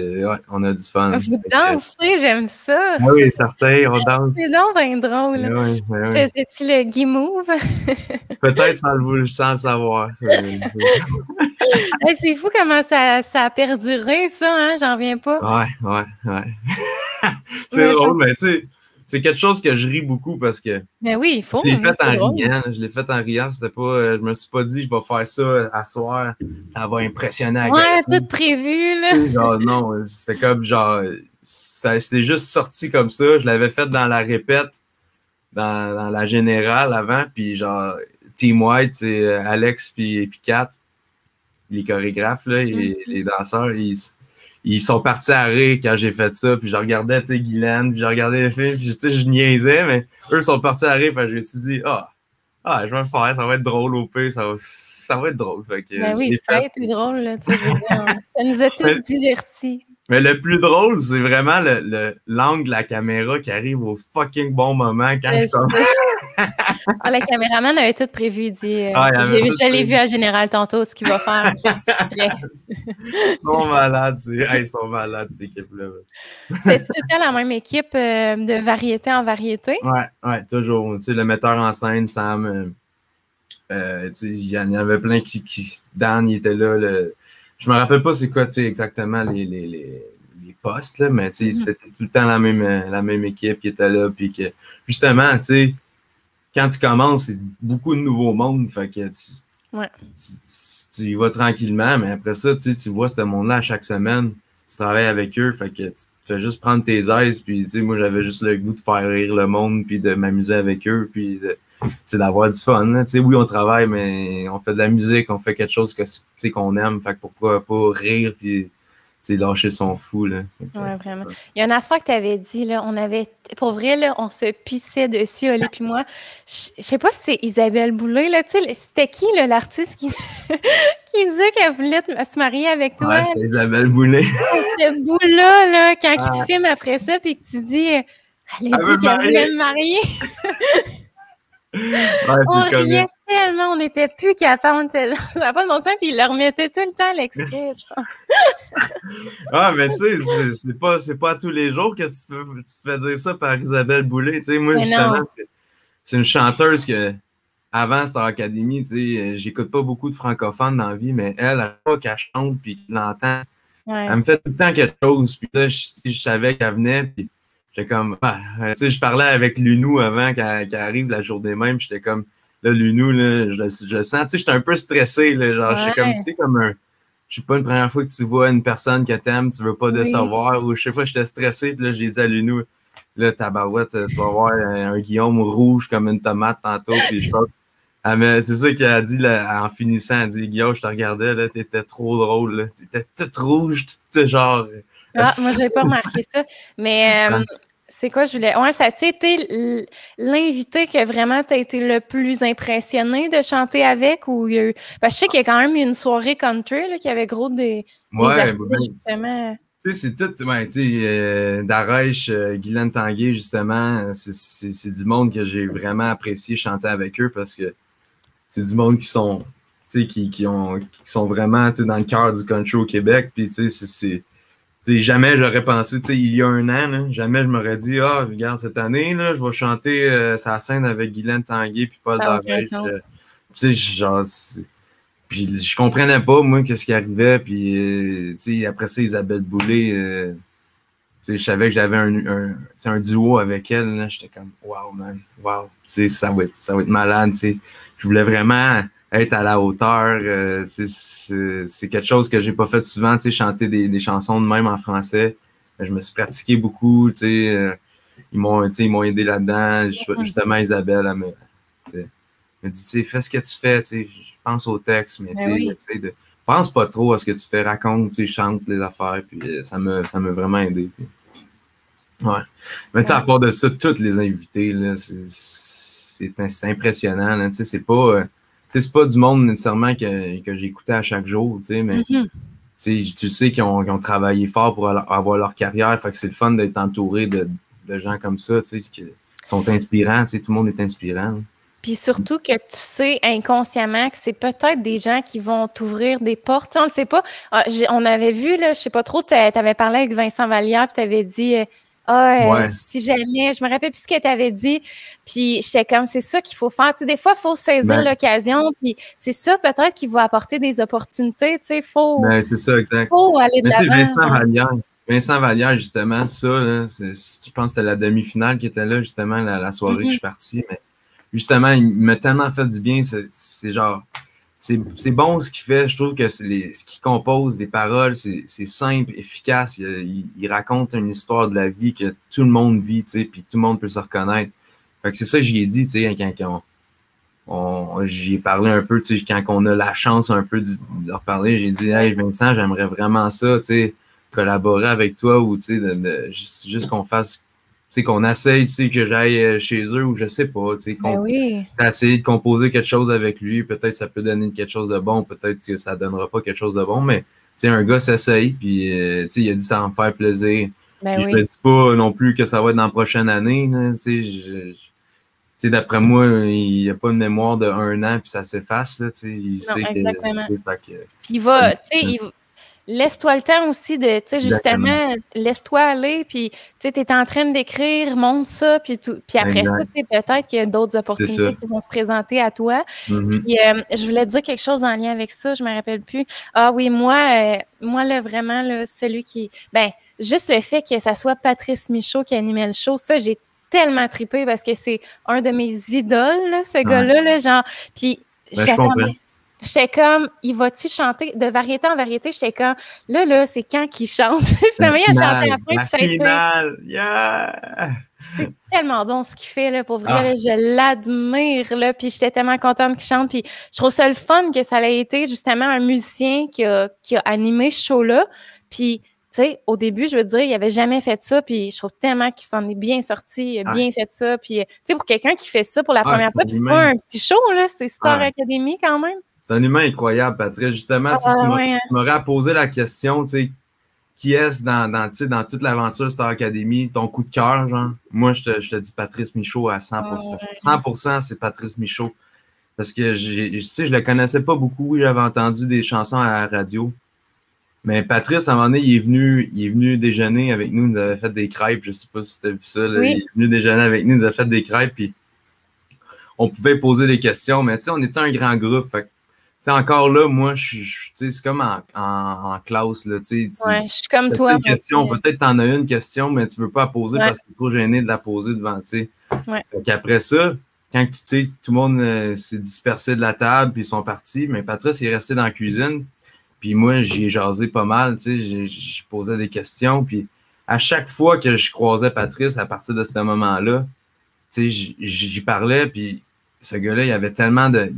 [SPEAKER 2] on a du fun.
[SPEAKER 1] Vous dansez, j'aime ça.
[SPEAKER 2] Ah oui, certain, on danse.
[SPEAKER 1] C'est donc bien drôle.
[SPEAKER 2] Oui.
[SPEAKER 1] Faisais-tu le Guy Move?
[SPEAKER 2] Peut-être sans le savoir.
[SPEAKER 1] C'est fou comment ça a perduré, ça, hein? J'en reviens pas.
[SPEAKER 2] Ouais. C'est drôle, mais tu sais, c'est quelque chose que je ris beaucoup parce que.
[SPEAKER 1] Mais oui, il faut.
[SPEAKER 2] Je l'ai fait en riant. C'était pas. Je me suis pas dit, je vais faire ça à soir. Ça va impressionner.
[SPEAKER 1] Tout prévu, là.
[SPEAKER 2] Genre, non, c'était comme genre. Ça s'est juste sorti comme ça. Je l'avais fait dans la répète, dans la générale avant. Puis genre, Team White, c'est Alex puis Kat, les chorégraphes, là, les danseurs, ils sont partis à rire quand j'ai fait ça, puis je regardais, tu sais, Guylaine, puis je regardais les films, puis tu sais, je niaisais, mais eux sont partis à rire, puis je me suis dit, je vais le faire, ça va être drôle au pire, ça va être drôle. Fait que,
[SPEAKER 1] oui, ça a été drôle, là, tu sais, je veux dire, ça nous a tous divertis.
[SPEAKER 2] Mais le plus drôle, c'est vraiment l'angle de la caméra qui arrive au fucking bon moment quand je tombe.
[SPEAKER 1] Le caméraman avait tout prévu. Il dit je l'ai vu à Général tantôt, ce qu'il va faire.
[SPEAKER 2] Ils sont malades, ils sont malades, cette équipe-là.
[SPEAKER 1] C'est tout le temps la même équipe de variété en variété?
[SPEAKER 2] Ouais, toujours. Tu sais, le metteur en scène, Sam, il y en avait plein qui Dan, il était là. Je me rappelle pas c'est quoi, tu sais, exactement les postes, là, mais tu sais, c'était tout le temps la même équipe qui était là, puis que, justement, tu sais, quand tu commences, c'est beaucoup de nouveaux mondes, fait que tu y vas tranquillement, mais après ça, tu vois ce monde-là à chaque semaine, tu travailles avec eux, fait que tu fais juste prendre tes aises, puis moi, j'avais juste le goût de faire rire le monde, puis de m'amuser avec eux, puis d'avoir du fun. Là. Oui, on travaille, mais on fait de la musique, on fait quelque chose qu'on aime, fait que pourquoi pas rire, puis lâcher son fou. Là.
[SPEAKER 1] Ouais, vraiment. Il y a une affaire que tu avais dit, là, pour vrai, là, on se pissait dessus, Oli puis moi. Je sais pas si c'est Isabelle Boulay, là, tu sais, c'était qui, là, l'artiste qui, qui disait qu'elle voulait se marier avec toi?
[SPEAKER 2] Ouais, c'est Isabelle Boulay.
[SPEAKER 1] Ce bout-là, là, quand il te filme après ça, puis que tu dis, elle a dit qu'elle voulait me marier.
[SPEAKER 2] Ouais,
[SPEAKER 1] on riait tellement, on n'était plus capables. Ça n'a pas de bon sens, puis il leur remettait tout le temps l'extrait, je pense.
[SPEAKER 2] Ah, mais tu sais, c'est pas tous les jours que tu te fais dire ça par Isabelle Boulay. Tu sais, moi, justement, c'est une chanteuse que, avant Star Academy, tu sais, j'écoute pas beaucoup de francophones dans la vie, mais elle, à chaque fois qu'elle chante puis qu'elle l'entend, elle me fait tout le temps quelque chose. Puis là, je savais qu'elle venait, puis j'étais comme, tu sais, je parlais avec Lunou avant qu'elle arrive la journée même, j'étais comme, là, Lunou, là, je le sens, tu sais, j'étais un peu stressé, là, genre, j'étais comme, tu sais, comme je sais pas, une première fois que tu vois une personne que t'aimes, tu veux pas décevoir, ou je sais pas, j'étais stressé, puis là, j'ai dit à Lunou, là, tabarouette, tu vas voir un Guillaume rouge comme une tomate tantôt, puis je pense, c'est ça qu'elle a dit là, en finissant, elle a dit, Guillaume, je te regardais, là, t'étais trop drôle, là, t'étais toute rouge, toute genre...
[SPEAKER 1] moi, j'avais pas remarqué ça, mais... c'est quoi, je voulais... Ouais, ça a-tu été l'invité que vraiment t'as été le plus impressionné de chanter avec? Ou il y a eu... Parce que je sais qu'il y a quand même eu une soirée country là, qui avait gros des artistes, justement.
[SPEAKER 2] Tu sais, c'est tout, tu sais, Darèche, Guylaine Tanguay, justement, c'est du monde que j'ai vraiment apprécié chanter avec eux parce que c'est du monde qui sont, tu sais, qui sont vraiment, tu sais, dans le cœur du country au Québec. Puis, tu sais, jamais j'aurais pensé, tu sais, il y a un an, là, jamais je m'aurais dit, regarde, cette année, là, je vais chanter sa scène avec Guylaine Tanguay puis Paul Darèche. Tu sais, genre, puis je comprenais pas, moi, qu'est-ce qui arrivait. Puis, tu sais, après ça, Isabelle Boulay, tu sais, je savais que j'avais un duo avec elle, là. J'étais comme, wow, man, wow. Tu sais, ça va être malade, tu sais. Je voulais vraiment être à la hauteur. C'est quelque chose que j'ai pas fait souvent, tu sais, chanter des chansons de même en français. Je me suis pratiqué beaucoup, tu sais. Ils m'ont aidé là-dedans. Justement, Isabelle, elle me dit, tu sais, fais ce que tu fais, tu sais, je pense au texte, mais tu sais, pense pas trop à ce que tu fais, raconte, tu sais, chante les affaires, puis ça m'a vraiment aidé. Puis... Ouais. Mais tu sais, à part de ça, tous les invités, là, c'est impressionnant, là, tu sais, c'est pas du monde nécessairement que j'écoutais à chaque jour, tu sais, mais tu sais qu'ils ont travaillé fort pour avoir leur carrière, fait que c'est le fun d'être entouré de gens comme ça, tu sais, qui sont inspirants, tu sais, tout le monde est inspirant. Là.
[SPEAKER 1] Puis surtout que tu sais inconsciemment que c'est peut-être des gens qui vont t'ouvrir des portes. On ne sait pas. On avait vu, là, je sais pas trop, tu avais parlé avec Vincent Vallière, puis tu avais dit si jamais, je me rappelle plus ce que tu avais dit, puis j'étais comme, c'est ça qu'il faut faire. Tu sais, des fois, il faut saisir l'occasion, puis c'est ça peut-être qui va apporter des opportunités. Tu sais,
[SPEAKER 2] c'est ça, exact.
[SPEAKER 1] Faut aller de l'avant.
[SPEAKER 2] Vincent Vallière, justement, ça, là, je pense que c'était la demi-finale qui était là, justement, la soirée que je suis parti, mais justement, il m'a tellement fait du bien. C'est genre, c'est bon ce qu'il fait. Je trouve que ce qu'il compose, des paroles, c'est simple, efficace. Il raconte une histoire de la vie que tout le monde vit, tu sais, puis tout le monde peut se reconnaître. Fait que c'est ça que j'y ai dit, tu sais, quand j'y ai parlé un peu, tu sais, quand on a la chance un peu de leur parler, j'ai dit, hey Vincent, j'aimerais vraiment ça, tu sais, collaborer avec toi ou, tu sais, juste qu'on fasse. Tu sais, qu'on essaye, tu sais, que j'aille chez eux ou je sais pas, tu sais, qu'on essayer de composer quelque chose avec lui, peut-être ça peut donner quelque chose de bon, peut-être que ça donnera pas quelque chose de bon, mais tu sais, un gars s'essaye, puis tu sais, il a dit ça va me faire plaisir. Je me dis pas non plus que ça va être dans la prochaine année, tu sais, d'après moi, il n'y a pas une mémoire de 1 an, puis ça s'efface, tu sais, il sait
[SPEAKER 1] exactement. Puis il va, tu sais, laisse-toi le temps aussi de, tu sais, justement, laisse-toi aller, puis, tu sais, t'es en train d'écrire, monte ça, puis après ça, tu sais, peut-être qu'il y a d'autres opportunités qui vont se présenter à toi. Puis, je voulais te dire quelque chose en lien avec ça, je me rappelle plus. Ah oui, moi, là, vraiment, là, celui qui, juste le fait que ça soit Patrice Michaud qui animait le show, ça, j'ai tellement trippé parce que c'est un de mes idoles, là, ce gars-là, là, genre, puis j'étais comme, il va-tu chanter de variété en variété? J'étais comme, là, c'est quand qu'il chante? Finalement, il a chanté à la fin, puis ça a été...
[SPEAKER 2] Yeah!
[SPEAKER 1] C'est tellement bon ce qu'il fait, là, pour vrai, là, je l'admire, là, puis j'étais tellement contente qu'il chante, puis je trouve ça le fun que ça ait été, justement, un musicien qui a animé ce show-là, puis, tu sais, au début, je veux dire, il avait jamais fait ça, puis je trouve tellement qu'il s'en est bien sorti, il a bien fait ça, puis, tu sais, pour quelqu'un qui fait ça pour la première fois, puis c'est pas un petit show, là, c'est Star Academy, quand même.
[SPEAKER 2] C'est un humain incroyable, Patrice. Justement, tu m'aurais posé la question, tu sais, qui est-ce dans toute l'aventure Star Academy, ton coup de cœur, genre? Moi, je te dis Patrice Michaud à 100%. 100%, c'est Patrice Michaud. Parce que, tu sais, je le connaissais pas beaucoup. J'avais entendu des chansons à la radio. Mais Patrice, à un moment donné, il est venu déjeuner avec nous. Il nous avait fait des crêpes. Je sais pas si tu as vu ça. Là.
[SPEAKER 1] Oui.
[SPEAKER 2] Il est venu déjeuner avec nous. Il nous a fait des crêpes. Puis, on pouvait poser des questions. Mais, tu sais, on était un grand groupe. Fait que, encore là, moi, c'est comme en classe. Là, je
[SPEAKER 1] suis comme toi.
[SPEAKER 2] Une question, peut-être t'en as une question, mais tu veux pas la poser parce que t'es trop gêné de la poser devant. Après ça, quand tout le monde s'est dispersé de la table puis ils sont partis, mais Patrice est resté dans la cuisine. Puis moi, j'ai jasé pas mal. Je posais des questions. Puis à chaque fois que je croisais Patrice à partir de ce moment-là, j'y parlais. Puis ce gars-là, il y avait tellement de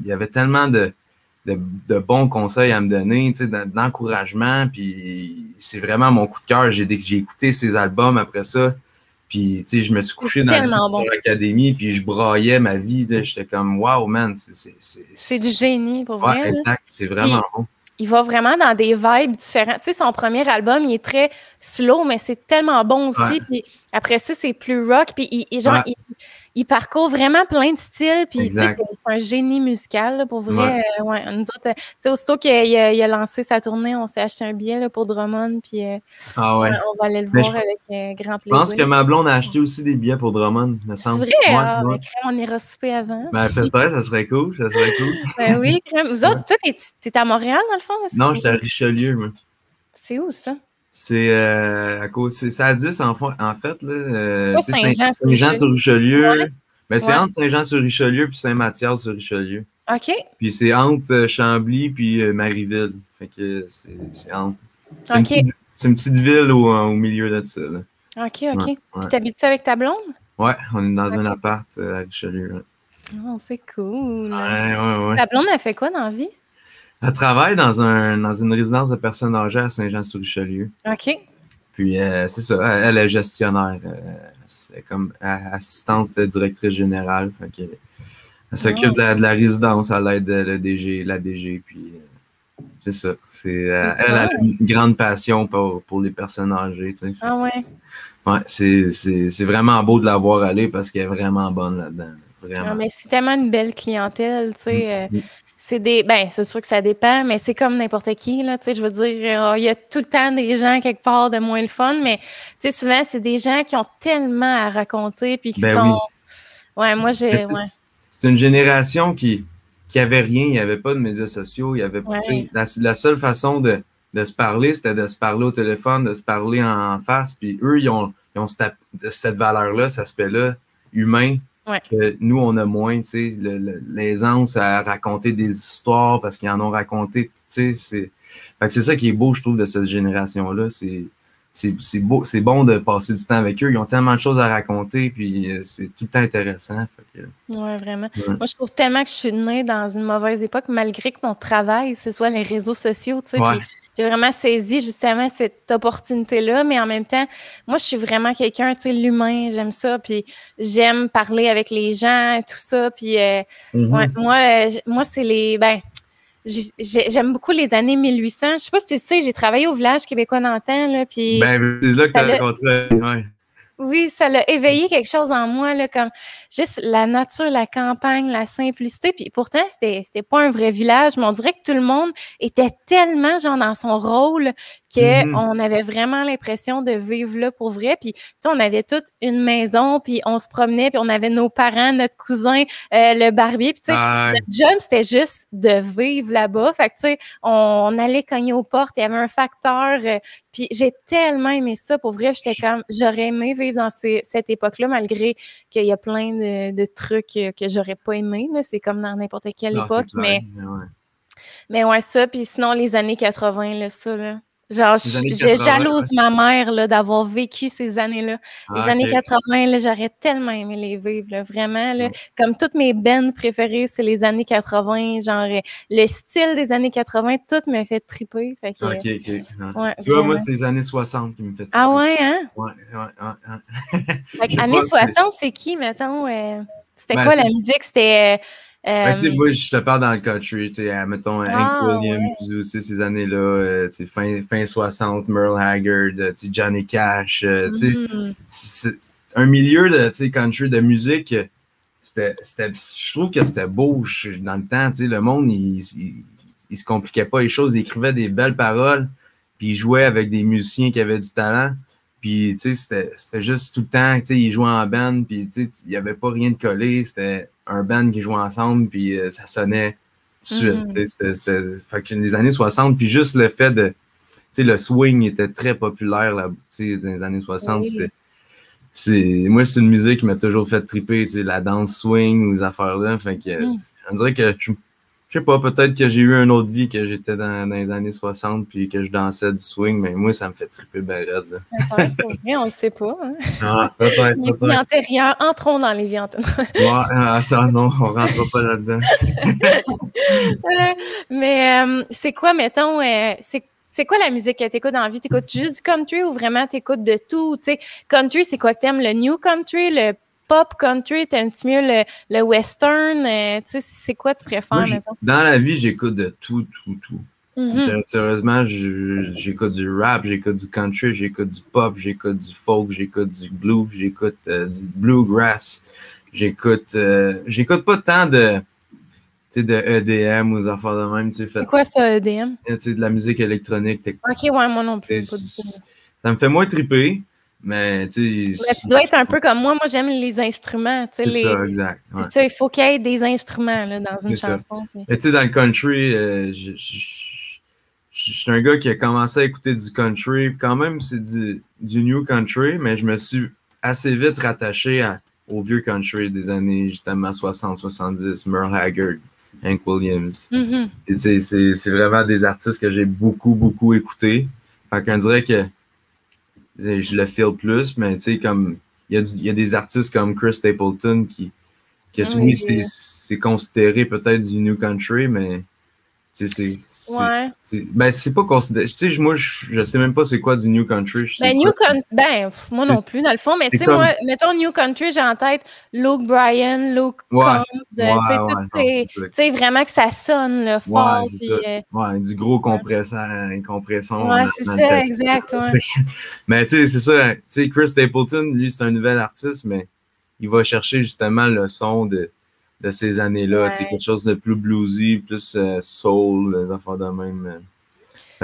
[SPEAKER 2] bons conseils à me donner, d'encouragement, puis c'est vraiment mon coup de cœur. J'ai écouté ses albums après ça, puis je me suis couché dans l'académie, puis je braillais ma vie, j'étais comme « Wow, man! »
[SPEAKER 1] C'est du génie, pour vrai.
[SPEAKER 2] Ouais, exact, c'est vraiment bon.
[SPEAKER 1] Il va vraiment dans des vibes différentes. Tu sais, son premier album, il est très slow, mais c'est tellement bon aussi. Puis après ça, c'est plus rock. Puis il parcourt vraiment plein de styles. Puis tu sais, c'est un génie musical, là, pour vrai. Nous autres, tu sais, aussitôt qu'il a lancé sa tournée, on s'est acheté un billet là, pour Drummond. Puis on va aller le voir avec grand plaisir.
[SPEAKER 2] Je pense que ma blonde a acheté aussi des billets pour Drummond, me semble.
[SPEAKER 1] C'est vrai? On ira souper avant.
[SPEAKER 2] Ben, peut-être, ça serait cool.
[SPEAKER 1] Ben oui, vous autres, toi, t'es à Montréal, dans le fond?
[SPEAKER 2] Non, j'étais à Richelieu, moi.
[SPEAKER 1] C'est où, ça?
[SPEAKER 2] C'est à cause, c'est à 10 en fait. Là,
[SPEAKER 1] Saint-Jean-sur-Richelieu.
[SPEAKER 2] Ouais. Ben, c'est entre Saint-Jean-sur-Richelieu puis Saint-Mathias-sur-Richelieu.
[SPEAKER 1] OK.
[SPEAKER 2] Puis c'est entre Chambly puis Marieville. Fait que c'est entre. C'est une petite ville au milieu de ça. Là.
[SPEAKER 1] OK. Ouais. Puis t'habites-tu avec ta blonde?
[SPEAKER 2] Ouais, on est dans un appart à Richelieu. Là.
[SPEAKER 1] Oh, c'est cool.
[SPEAKER 2] Ouais.
[SPEAKER 1] Ta blonde, elle fait quoi dans la vie?
[SPEAKER 2] Elle travaille dans une résidence de personnes âgées à Saint-Jean-sur-Richelieu.
[SPEAKER 1] OK.
[SPEAKER 2] Puis, c'est ça, elle est gestionnaire. C'est comme assistante directrice générale. Fait que, elle s'occupe de la résidence à l'aide de la DG. Puis, c'est ça. Elle a une grande passion pour les personnes âgées. Tu sais.
[SPEAKER 1] Ah ouais?
[SPEAKER 2] Ouais, c'est vraiment beau de la voir aller parce qu'elle est vraiment bonne là-dedans. Vraiment.
[SPEAKER 1] Ah, mais c'est tellement une belle clientèle, tu sais. C'est sûr que ça dépend, mais c'est comme n'importe qui, là, tu sais, je veux dire, il y a tout le temps des gens quelque part de moins le fun, mais, tu sais, souvent, c'est des gens qui ont tellement à raconter, puis qui sont... Oui. Ouais, moi,
[SPEAKER 2] c'est une génération qui avait rien, il n'y avait pas de médias sociaux, il y avait pas, la seule façon de se parler, c'était de se parler au téléphone, de se parler en face, puis eux, ils ont cette valeur-là, cet aspect-là, humain, que nous, on a moins, tu sais, l'aisance à raconter des histoires parce qu'ils en ont raconté, tu sais, fait que c'est ça qui est beau, je trouve, de cette génération-là, c'est bon de passer du temps avec eux, ils ont tellement de choses à raconter, puis c'est tout le temps intéressant.
[SPEAKER 1] Oui, vraiment. Moi, je trouve tellement que je suis née dans une mauvaise époque, malgré que mon travail, ce soit les réseaux sociaux, tu sais, puis j'ai vraiment saisi justement cette opportunité-là, mais en même temps, moi, je suis vraiment quelqu'un, tu sais, l'humain, j'aime ça, puis j'aime parler avec les gens et tout ça, puis moi, c'est les... J'aime beaucoup les années 1800. Je sais pas si tu sais, j'ai travaillé au village québécois d'antan, là, puis...
[SPEAKER 2] Ben, c'est là que tu as rencontré,
[SPEAKER 1] Oui, ça l'a éveillé quelque chose en moi, là, comme juste la nature, la campagne, la simplicité. Puis pourtant, c'était pas un vrai village, mais on dirait que tout le monde était tellement, genre, dans son rôle qu'on avait vraiment l'impression de vivre là pour vrai. Puis, tu sais, on avait toute une maison, puis on se promenait, puis on avait nos parents, notre cousin, le barbier. Puis, tu sais, notre job, c'était juste de vivre là-bas. Fait que, tu sais, on allait cogner aux portes, il y avait un facteur. Puis, j'ai tellement aimé ça. Pour vrai, j'étais comme, j'aurais aimé vivre vivre dans cette époque-là, malgré qu'il y a plein de trucs que j'aurais pas aimé. C'est comme dans n'importe quelle époque. Mais ouais, ça. Puis sinon, les années 80, là, ça, là. Genre, je jalouse ma mère là, d'avoir vécu ces années-là. Les années 80, là, j'aurais tellement aimé les vivre, là, vraiment. Là. Comme toutes mes bands préférées, c'est les années 80. Genre, le style des années 80, tout me fait triper. Fait que,
[SPEAKER 2] ouais, tu vois, moi, c'est les années 60 qui me fait triper.
[SPEAKER 1] Ah ouais, hein?
[SPEAKER 2] Ouais.
[SPEAKER 1] Années 60, c'est qui, mettons? C'était quoi la musique? C'était...
[SPEAKER 2] tu sais, moi, je te parle dans le country, tu sais, mettons, Hank Williams, aussi, ces années-là, tu sais, fin 60, Merle Haggard, tu sais, Johnny Cash, tu sais, un milieu de, tu sais, country, de musique, je trouve que c'était beau dans le temps, tu sais, le monde, il se compliquait pas les choses, il écrivait des belles paroles, puis il jouait avec des musiciens qui avaient du talent. Puis, tu sais, c'était juste tout le temps, tu sais, ils jouaient en band, puis, tu sais, il n'y avait pas rien de collé, c'était un band qui jouait ensemble, puis ça sonnait tout de suite, tu sais, fait que les années 60, puis juste le fait de, tu sais, le swing était très populaire, là, tu sais, dans les années 60, moi, c'est une musique qui m'a toujours fait triper, tu sais, la danse swing ou les affaires-là, fait que, on dirait que je sais pas, peut-être que j'ai eu une autre vie, que j'étais dans les années 60 puis que je dansais du swing, mais moi, ça me fait triper ben raide.
[SPEAKER 1] Pour vrai, on le sait pas. Hein?
[SPEAKER 2] Ah, peut-être.
[SPEAKER 1] Les vies antérieures, entrons dans les vies antérieures.
[SPEAKER 2] Ça, non, on rentre pas là-dedans.
[SPEAKER 1] Mais c'est quoi, mettons, c'est quoi la musique que t'écoutes dans la vie? T'écoutes juste du country ou vraiment t'écoutes de tout? T'sais, country, c'est quoi que t'aimes? Le new country, le pop country, t'aimes mieux le western? C'est quoi tu préfères,
[SPEAKER 2] moi, dans la vie, j'écoute de tout. Sérieusement, j'écoute du rap, j'écoute du country, j'écoute du pop, j'écoute du folk, j'écoute du blues, j'écoute du bluegrass. J'écoute pas tant de EDM ou des affaires de même. C'est
[SPEAKER 1] quoi ça, EDM?
[SPEAKER 2] De la musique électronique.
[SPEAKER 1] Ok, ouais, moi non plus.
[SPEAKER 2] Ça me fait moins triper. Mais tu
[SPEAKER 1] dois être un peu comme moi. Moi, j'aime les instruments.
[SPEAKER 2] C'est ça, exact. Ouais.
[SPEAKER 1] C'est ça, il faut qu'il y ait des instruments là, dans une chanson.
[SPEAKER 2] Mais tu sais, dans le country, je suis un gars qui a commencé à écouter du country. Quand même, c'est du new country, mais je me suis assez vite rattaché au vieux country des années justement 60, 70, Merle Haggard, Hank Williams. Et c'est vraiment des artistes que j'ai beaucoup écoutés. Fait qu'on dirait que je le feel plus, mais tu sais, comme il y a des artistes comme Chris Stapleton qui oui, c'est considéré peut-être du new country, mais c'est pas considéré. Tu sais, moi, je sais même pas c'est quoi du new country.
[SPEAKER 1] Moi non plus, dans le fond, mais tu sais, moi, mettons new country, j'ai en tête Luke Bryan, Luke Combs, tu sais, vraiment que ça sonne là, fort.
[SPEAKER 2] Du gros compresseur.
[SPEAKER 1] Ouais, c'est ça, exact.
[SPEAKER 2] Mais tu sais, c'est ça. Tu sais, Chris Stapleton, lui, c'est un nouvel artiste, mais il va chercher justement le son de ces années-là, quelque chose de plus bluesy, plus soul, les affaires de même.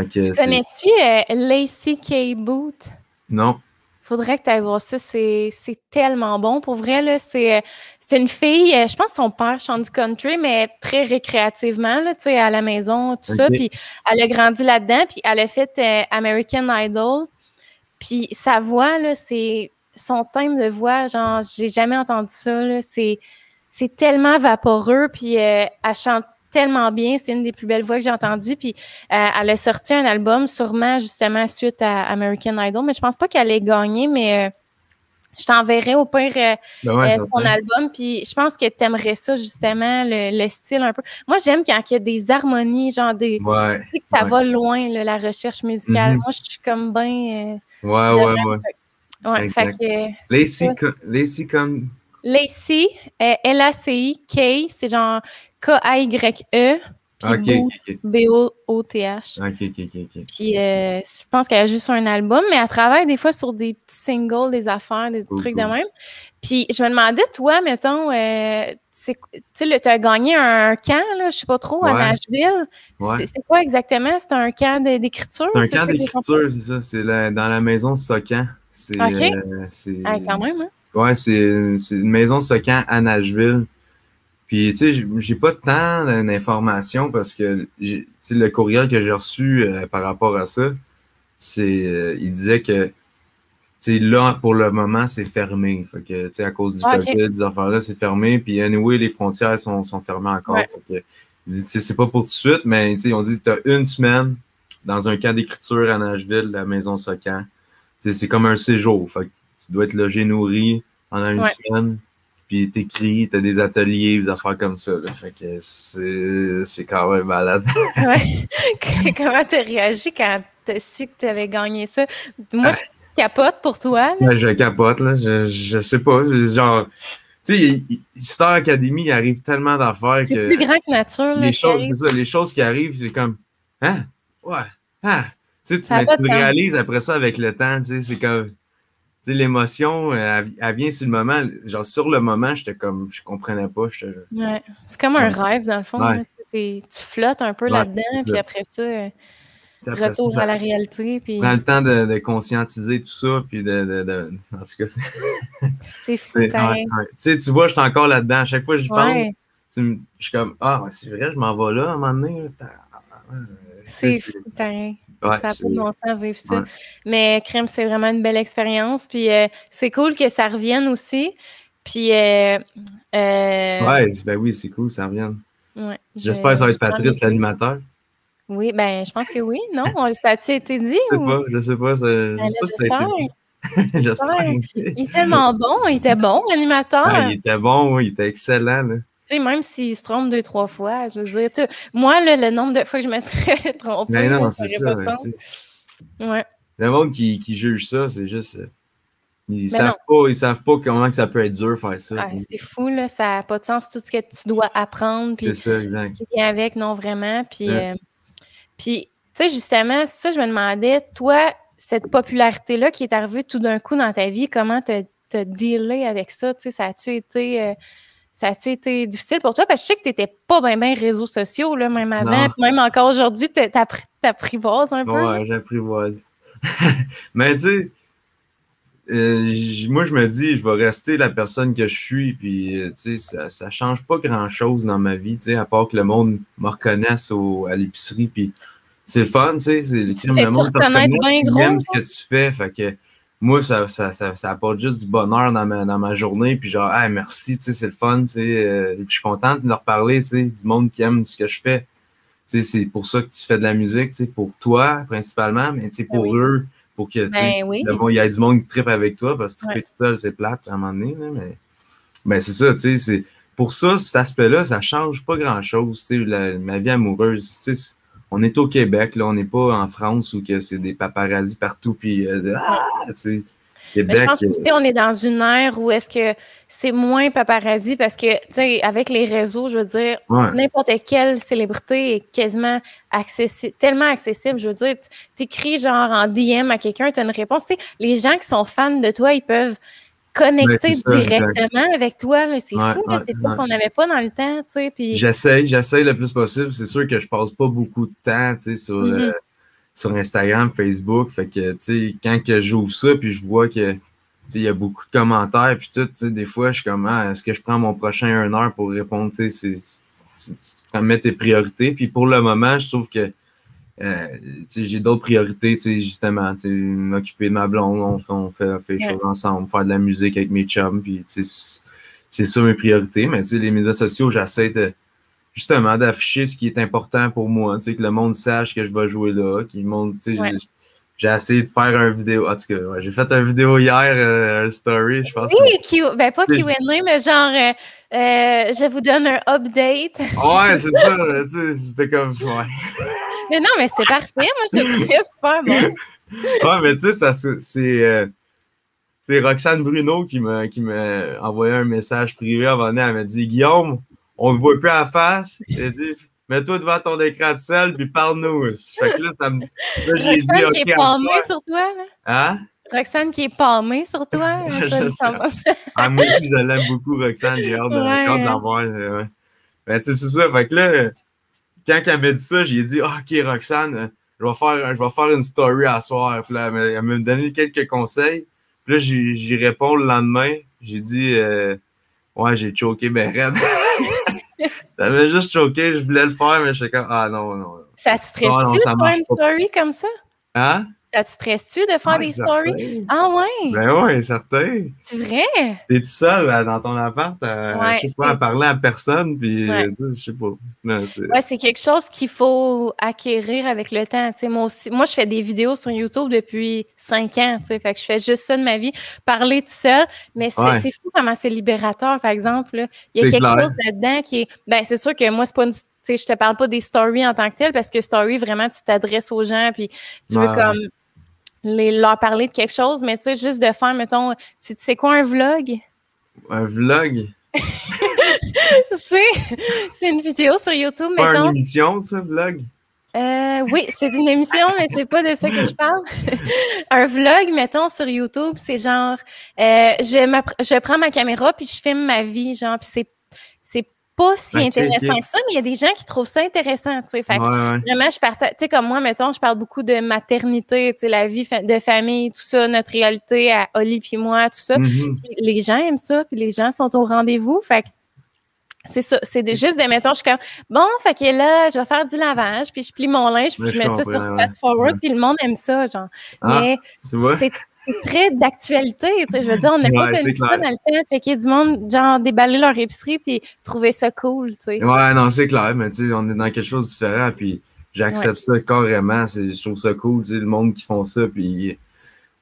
[SPEAKER 1] Tu connais-tu Lacey K. Booth?
[SPEAKER 2] Non.
[SPEAKER 1] Faudrait que tu ailles voir ça, c'est tellement bon. Pour vrai, là, c'est une fille, je pense que son père chante du country, mais très récréativement, là, tu sais, à la maison, tout ça. Puis elle a grandi là-dedans, puis elle a fait American Idol. Puis sa voix, là, c'est son thème de voix, genre, j'ai jamais entendu ça, là, c'est tellement vaporeux, puis elle chante tellement bien. C'est une des plus belles voix que j'ai entendues. Puis elle a sorti un album, sûrement justement suite à American Idol, mais je pense pas qu'elle ait gagné, mais je t'enverrai au pire son album. Puis je pense que tu aimerais ça, justement, le style un peu. Moi, j'aime quand il y a des harmonies, genre des... Tu sais que ça va loin, là, la recherche musicale. Moi, je suis comme bien... Ouais, fait que...
[SPEAKER 2] Lacey comme...
[SPEAKER 1] Lacey, Laci, K, c'est genre K-A-Y-E, puis B-O-O-T-H. Puis je pense qu'elle a juste un album, mais elle travaille des fois sur des petits singles, des affaires, des trucs de même. Puis je me demandais, toi, mettons, tu as gagné un camp, là, je sais pas trop, à Nashville. C'est quoi exactement? C'est un camp d'écriture?
[SPEAKER 2] C'est un camp d'écriture, c'est ça. C'est dans la maison de Socan.
[SPEAKER 1] Quand même, hein?
[SPEAKER 2] Ouais, c'est une maison de Socan à Nashville. Puis, tu sais, j'ai pas tant d'informations parce que, tu sais, le courriel que j'ai reçu par rapport à ça, il disait que, tu là, pour le moment, c'est fermé. Fait que, à cause du COVID, des affaires-là, c'est fermé. Puis, anyway, les frontières sont fermées encore.
[SPEAKER 1] Ouais.
[SPEAKER 2] Fait que, c'est pas pour tout de suite, mais ils ont dit que tu as une semaine dans un camp d'écriture à Nashville, la Maison Socan. C'est comme un séjour. Fait que tu dois être logé, nourri pendant une semaine. Puis t'écris, t'as des ateliers, des affaires comme ça. Là. Fait que c'est quand même malade.
[SPEAKER 1] Ouais. Comment t'as réagi quand t'as su que t'avais gagné ça? Moi, je capote pour toi.
[SPEAKER 2] Ouais, je capote, là. Je sais pas. Genre, tu sais, Star Academy, il arrive tellement d'affaires que...
[SPEAKER 1] C'est plus grand que nature, là.
[SPEAKER 2] C'est ça, les choses qui arrivent, c'est comme... Hein? Ouais. Ah! Tu sais, tu le réalises après ça avec le temps, tu sais, c'est comme... Tu sais, l'émotion, elle vient sur le moment. Genre, sur le moment, j'étais comme... Je comprenais pas.
[SPEAKER 1] Ouais. C'est comme un rêve, dans le fond.
[SPEAKER 2] Ouais.
[SPEAKER 1] Là, tu flottes un peu là-dedans, puis après ça... Retour à la réalité. Puis...
[SPEAKER 2] Tu prends le temps de conscientiser tout ça, puis en tout cas,
[SPEAKER 1] c'est fou, pareil.
[SPEAKER 2] Tu vois, je suis encore là-dedans. À chaque fois que j'y pense, je suis comme, ah, c'est vrai, je m'en vais là, à un moment donné.
[SPEAKER 1] C'est fou, pareil.
[SPEAKER 2] Ouais,
[SPEAKER 1] ça n'a pas de bon sens vivre ça. Ouais. Mais crème, c'est vraiment une belle expérience. Puis c'est cool que ça revienne aussi. Puis...
[SPEAKER 2] ouais, ben oui, c'est cool, ça revienne.
[SPEAKER 1] Ouais,
[SPEAKER 2] j'espère que ça va être Patrice, l'animateur.
[SPEAKER 1] Oui, ben je pense que oui, non? Ça a-tu été dit?
[SPEAKER 2] Je sais pas.
[SPEAKER 1] J'espère.
[SPEAKER 2] J'espère.
[SPEAKER 1] Il est tellement bon. Il était bon, l'animateur.
[SPEAKER 2] Ah, il était bon, oui, il était excellent. Là.
[SPEAKER 1] Tu sais, même s'il se trompe 2-3 fois, je veux dire, moi, là, le nombre de fois que je me serais trompée...
[SPEAKER 2] Mais non, c'est ça.
[SPEAKER 1] Ouais.
[SPEAKER 2] Le monde qui juge ça, c'est juste... Ils savent pas comment que ça peut être dur faire ça.
[SPEAKER 1] Ah, c'est fou, là. Ça n'a pas de sens, tout ce que tu dois apprendre.
[SPEAKER 2] C'est ça, exact.
[SPEAKER 1] Ce qui vient avec, non, vraiment. Puis, tu sais, justement, ça, je me demandais, toi, cette popularité-là qui est arrivée tout d'un coup dans ta vie, comment t'as dealé avec ça? Tu sais, ça a-tu été difficile pour toi? Parce que je sais que tu n'étais pas bien réseaux sociaux, là, même avant. Même encore aujourd'hui, t'apprivoises un peu.
[SPEAKER 2] Ouais, j'apprivoise. Mais tu sais, moi, je me dis, je vais rester la personne que je suis, puis, tu sais, ça change pas grand-chose dans ma vie, tu sais, à part que le monde me reconnaisse à l'épicerie, puis c'est le fun, tu sais, le monde te reconnaît, il aime ce que tu fais, fait que moi, ça apporte juste du bonheur dans ma journée, puis genre, hey, merci, tu sais, c'est le fun, tu sais, puis je suis content de leur parler, tu sais, du monde qui aime ce que je fais, tu sais, c'est pour ça que tu fais de la musique, tu sais, pour toi, principalement, mais tu sais, pour eux, pour que il y ait du monde qui trippe avec toi, parce que triper tout seul, c'est plate à un moment donné, là, mais c'est ça, tu sais, pour ça, cet aspect-là, ça change pas grand-chose, tu sais, ma vie amoureuse, tu sais, on est au Québec, là, on n'est pas en France où que c'est des paparazzis partout, puis tu sais, Québec.
[SPEAKER 1] Je pense que on est dans une ère où est-ce que c'est moins paparazzi parce que, tu sais, avec les réseaux, je veux dire, n'importe quelle célébrité est quasiment tellement accessible. Je veux dire, t'écris genre en DM à quelqu'un, tu as une réponse. Tu sais, les gens qui sont fans de toi, ils peuvent connecter directement avec toi. C'est fou, c'est pas qu'on n'avait pas dans le temps, tu sais. Puis...
[SPEAKER 2] J'essaye le plus possible. C'est sûr que je passe pas beaucoup de temps, tu sais, sur Instagram, Facebook. Fait que, tu sais, quand que j'ouvre ça, puis je vois que, il y a beaucoup de commentaires, puis tout, tu sais, des fois, je suis comme, est-ce que je prends mon prochain 1 heure pour répondre, tu sais, tu mets tes priorités. Puis pour le moment, je trouve que j'ai d'autres priorités, justement, m'occuper de ma blonde, on fait des choses ensemble, faire de la musique avec mes chums, puis c'est ça mes priorités, mais les médias sociaux, j'essaie justement d'afficher ce qui est important pour moi, que le monde sache que je vais jouer là, qu'il montre, j'ai essayé de faire une vidéo, en tout cas, j'ai fait une vidéo hier, un story, je pense.
[SPEAKER 1] Oui, pas Q&A, mais genre, je vous donne un update.
[SPEAKER 2] Ouais, c'est ça, c'était comme,
[SPEAKER 1] Mais non, mais c'était parfait. Moi, je te trouvais super bon.
[SPEAKER 2] Ouais, mais tu sais, c'est Roxane Bruno qui m'a envoyé un message privé avant de elle m'a dit, Guillaume, on ne voit plus à la face. Elle dit, mets-toi devant ton écran de sel puis parle-nous. Fait que là, j'ai dit,
[SPEAKER 1] Roxane qui est palmée sur toi, là.
[SPEAKER 2] Hein?
[SPEAKER 1] Roxane qui est palmée sur toi.
[SPEAKER 2] Moi aussi, je l'aime beaucoup, Roxane. J'ai hâte de la voir. Mais tu sais, c'est ça. Fait que là, quand elle m'a dit ça, j'ai dit, OK, Roxane, je vais faire une story à soir. Puis là, elle m'a donné quelques conseils. Puis là, j'y réponds le lendemain. J'ai dit, ouais, j'ai choqué ben raide. J'avais juste choqué, je voulais le faire, mais je suis comme, non.
[SPEAKER 1] Ça te stresse-tu de faire une story comme ça?
[SPEAKER 2] Hein?
[SPEAKER 1] Ça te stresse-tu de faire des stories?
[SPEAKER 2] Certain.
[SPEAKER 1] Ah ouais?
[SPEAKER 2] Ben oui, certain.
[SPEAKER 1] C'est vrai?
[SPEAKER 2] T'es tout seul dans ton appart, je sais pas, à parler à personne, puis je sais pas.
[SPEAKER 1] Ouais, c'est quelque chose qu'il faut acquérir avec le temps. Tu sais, moi aussi, moi, je fais des vidéos sur YouTube depuis 5 ans, tu sais, fait que je fais juste ça de ma vie, parler tout seul, mais c'est fou comment c'est libérateur, par exemple, là. Il y a quelque chose là-dedans qui est, ben, c'est sûr que moi, c'est pas une, tu sais, je te parle pas des stories en tant que telles, parce que story, vraiment, tu t'adresses aux gens, puis tu veux comme leur parler de quelque chose, mais tu sais, juste de faire, mettons, tu sais quoi, un vlog?
[SPEAKER 2] Un vlog?
[SPEAKER 1] C'est une vidéo sur YouTube, mettons.
[SPEAKER 2] Pas une émission, ça, vlog?
[SPEAKER 1] Oui, c'est une émission, mais c'est pas de ça que je parle. Un vlog, mettons, sur YouTube, c'est genre, je prends ma caméra puis je filme ma vie, genre, puis c'est pas si intéressant que ça, mais il y a des gens qui trouvent ça intéressant, tu sais. Fait que vraiment, je partage, tu sais, comme moi, mettons, je parle beaucoup de maternité, tu sais, la vie de famille, tout ça, notre réalité à Oli puis moi, tout ça. Puis les gens aiment ça, puis les gens sont au rendez-vous. Fait que c'est ça, c'est juste de, mettons, je suis comme, bon, fait que là, je vais faire du lavage, puis je plie mon linge, puis je mets ça sur Fast Forward, puis le monde aime ça, genre. Mais c'est très d'actualité, tu sais, je veux dire, on n'a pas connu ça dans le temps, fait qu'il y a du monde, genre, déballer leur épicerie, puis trouver ça cool, tu sais.
[SPEAKER 2] Ouais, non, c'est clair, mais tu sais, on est dans quelque chose de différent, puis j'accepte ça carrément, je trouve ça cool, tu sais, le monde qui font ça, puis...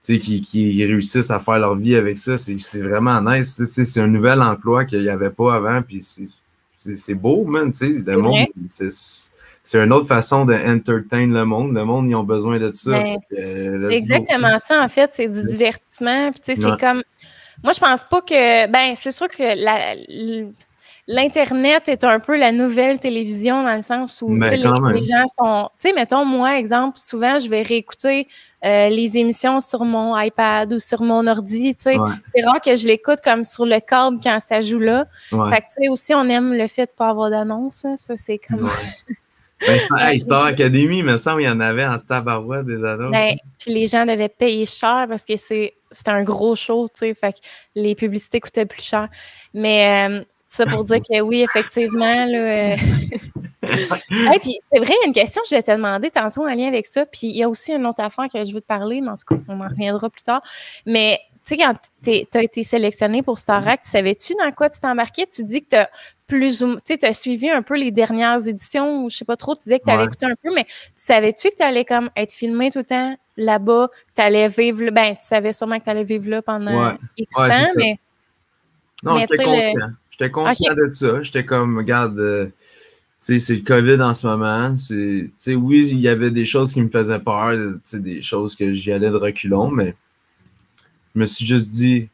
[SPEAKER 2] Tu sais, qui réussissent à faire leur vie avec ça, c'est vraiment nice. Tu sais, c'est un nouvel emploi qu'il n'y avait pas avant, puis c'est beau, man, tu sais. Le monde, c'est une autre façon d'entertain le monde. Le monde, ils ont besoin de ça.
[SPEAKER 1] C'est exactement ça, en fait. C'est du divertissement. Puis, tu sais, c'est comme... Moi, je pense pas que... Ben, c'est sûr que l'Internet est un peu la nouvelle télévision dans le sens où les gens sont... Tu sais, mettons, moi, exemple, souvent, je vais réécouter les émissions sur mon iPad ou sur mon ordi, tu sais. C'est rare que je l'écoute comme sur le câble quand ça joue là. Fait que, tu sais, aussi, on aime le fait de pas avoir d'annonce. Ça, c'est comme...
[SPEAKER 2] Star Academy, il me semble, il y en avait en tabarouette des annonces.
[SPEAKER 1] Puis les gens devaient payer cher parce que c'était un gros show, tu sais. Fait que les publicités coûtaient plus cher. Mais... ça pour dire que oui, effectivement, là. Puis c'est vrai, il y a une question que je voulais te demander tantôt en lien avec ça. Puis il y a aussi une autre affaire que je veux te parler, mais en tout cas, on en reviendra plus tard. Mais tu sais, quand tu as été sélectionné pour Starac, savais-tu dans quoi tu t'embarquais? Tu dis que tu as plus ou tu as suivi un peu les dernières éditions, ou je sais pas trop, tu disais que tu avais écouté un peu, mais savais-tu que tu allais comme être filmé tout le temps là-bas, que tu allais vivre là, ben tu savais sûrement que tu allais vivre là pendant X temps, mais...
[SPEAKER 2] Non, j'étais conscient. J'étais conscient de ça. J'étais comme, regarde, c'est le COVID en ce moment. Oui, il y avait des choses qui me faisaient peur, des choses que j'y allais de reculons, mais je me suis juste dit,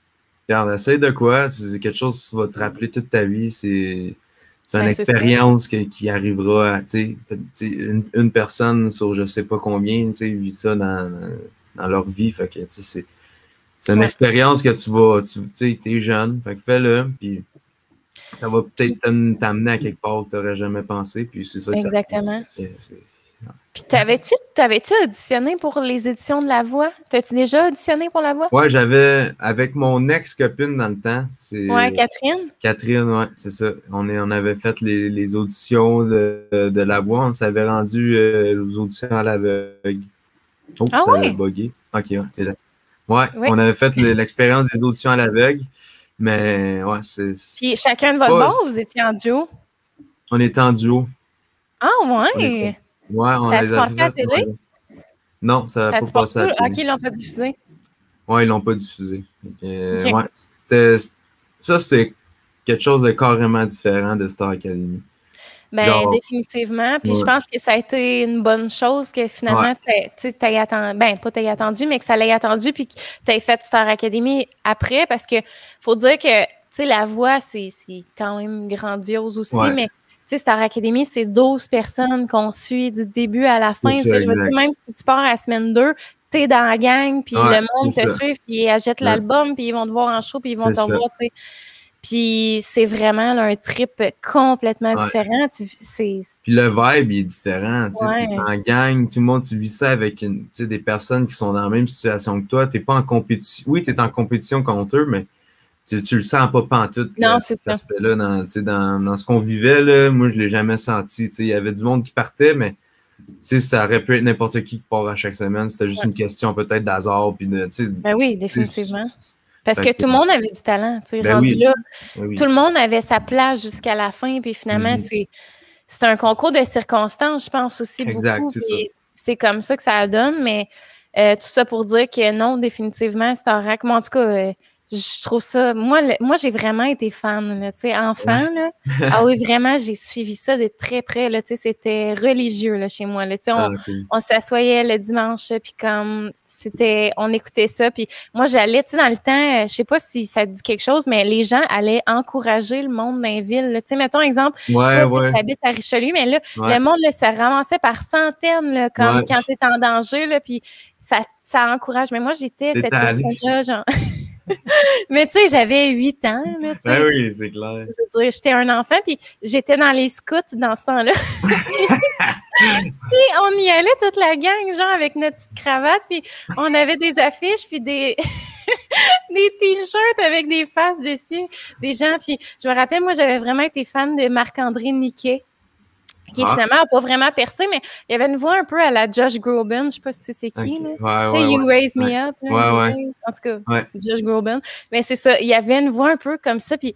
[SPEAKER 2] regarde, essaye de quoi? C'est quelque chose que tu vas te rappeler toute ta vie. C'est une expérience qui arrivera à, une personne sur je sais pas combien, vit ça dans leur vie. Fait que, c'est une expérience que t'es jeune, fait que fais-le, puis ça va peut-être t'amener à quelque part où tu n'aurais jamais pensé, puis c'est ça que
[SPEAKER 1] exactement. Puis t'avais-tu auditionné pour les éditions de La Voix? T'as-tu déjà auditionné pour La Voix?
[SPEAKER 2] Ouais, j'avais, avec mon ex-copine dans le temps.
[SPEAKER 1] Catherine?
[SPEAKER 2] Catherine, ouais, c'est ça. On avait fait les auditions de La Voix. On s'avait rendu aux auditions à l'aveugle. Oh, ça a bugué. OK, ouais, t'es là. Ouais, on avait fait l'expérience des auditions à l'aveugle. Mais ouais, c'est.
[SPEAKER 1] Puis chacun de votre bord, vous étiez en duo?
[SPEAKER 2] On était en duo.
[SPEAKER 1] Ah, ouais!
[SPEAKER 2] On
[SPEAKER 1] ça a-tu passé à la télé?
[SPEAKER 2] Non, ça n'a pas passé à la télé.
[SPEAKER 1] OK, ils l'ont pas diffusé.
[SPEAKER 2] Ouais, ils l'ont pas diffusé. Ça, c'est quelque chose de carrément différent de Star Academy.
[SPEAKER 1] Ben, définitivement. Puis je pense que ça a été une bonne chose que finalement, t'aies attendu, ben, pas t'aies attendu, mais que ça l'ait attendu, puis que t'aies fait Star Academy après, parce que faut dire que, tu sais, La Voix, c'est quand même grandiose aussi, mais, tu sais, Star Academy, c'est 12 personnes qu'on suit du début à la fin. Je veux dire, même si tu pars à la semaine 2, t'es dans la gang, puis le monde te suit, puis ils achètent l'album, puis ils vont te voir en show, puis ils vont te revoir, tu sais. Puis c'est vraiment là, un trip complètement différent. Puis
[SPEAKER 2] le vibe il est différent. T'es en gang, tout le monde, tu vis ça avec des personnes qui sont dans la même situation que toi. T'es pas en compétition. Oui, tu es en compétition contre eux, mais tu le sens pas pantoute.
[SPEAKER 1] Non, c'est ça.
[SPEAKER 2] Là, dans ce qu'on vivait, là, moi, je l'ai jamais senti. Il y avait du monde qui partait, mais sais, ça aurait pu être n'importe qui part à chaque semaine. C'était juste une question peut-être d'hasard. Puis de,
[SPEAKER 1] ben oui, définitivement. Parce que tout le monde avait du talent. Rendu
[SPEAKER 2] oui.
[SPEAKER 1] là,
[SPEAKER 2] Ben oui.
[SPEAKER 1] tout le monde avait sa place jusqu'à la fin. Puis finalement, c'est un concours de circonstances, je pense aussi
[SPEAKER 2] exact,
[SPEAKER 1] beaucoup.
[SPEAKER 2] C'est
[SPEAKER 1] c'est comme ça que ça donne. Mais tout ça pour dire que non, définitivement, Starac. Moi, en tout cas, je trouve ça... Moi, j'ai vraiment été fan, tu sais, enfant, là. Ah oui, vraiment, j'ai suivi ça de très près, là, tu sais, c'était religieux, là, chez moi, là, tu sais, on s'assoyait le dimanche, puis comme, on écoutait ça, puis moi, j'allais, tu sais, dans le temps, je sais pas si ça te dit quelque chose, mais les gens allaient encourager le monde dans les villes, tu sais, mettons, exemple, toi, tu habites à Richelieu, mais là, le monde, là, se ramassait par centaines, là, comme quand t'es en danger, là, puis ça encourage, mais moi, j'étais cette personne-là, genre... Mais tu sais, j'avais 8 ans. Là,
[SPEAKER 2] ben oui, c'est clair.
[SPEAKER 1] Je veux dire, j'étais un enfant, puis j'étais dans les scouts dans ce temps-là. Puis on y allait toute la gang, genre avec notre petite cravate, puis on avait des affiches, puis des t-shirts avec des faces dessus, des gens. Puis je me rappelle, moi, j'avais vraiment été fan de Marc-André Niquet, qui finalement n'a pas vraiment percé, mais il y avait une voix un peu à la Josh Groban. Je sais pas si tu sais c'est qui, là. Tu sais, You Raise Me Up. Là, en tout cas, Josh Groban. Mais c'est ça, il y avait une voix un peu comme ça, puis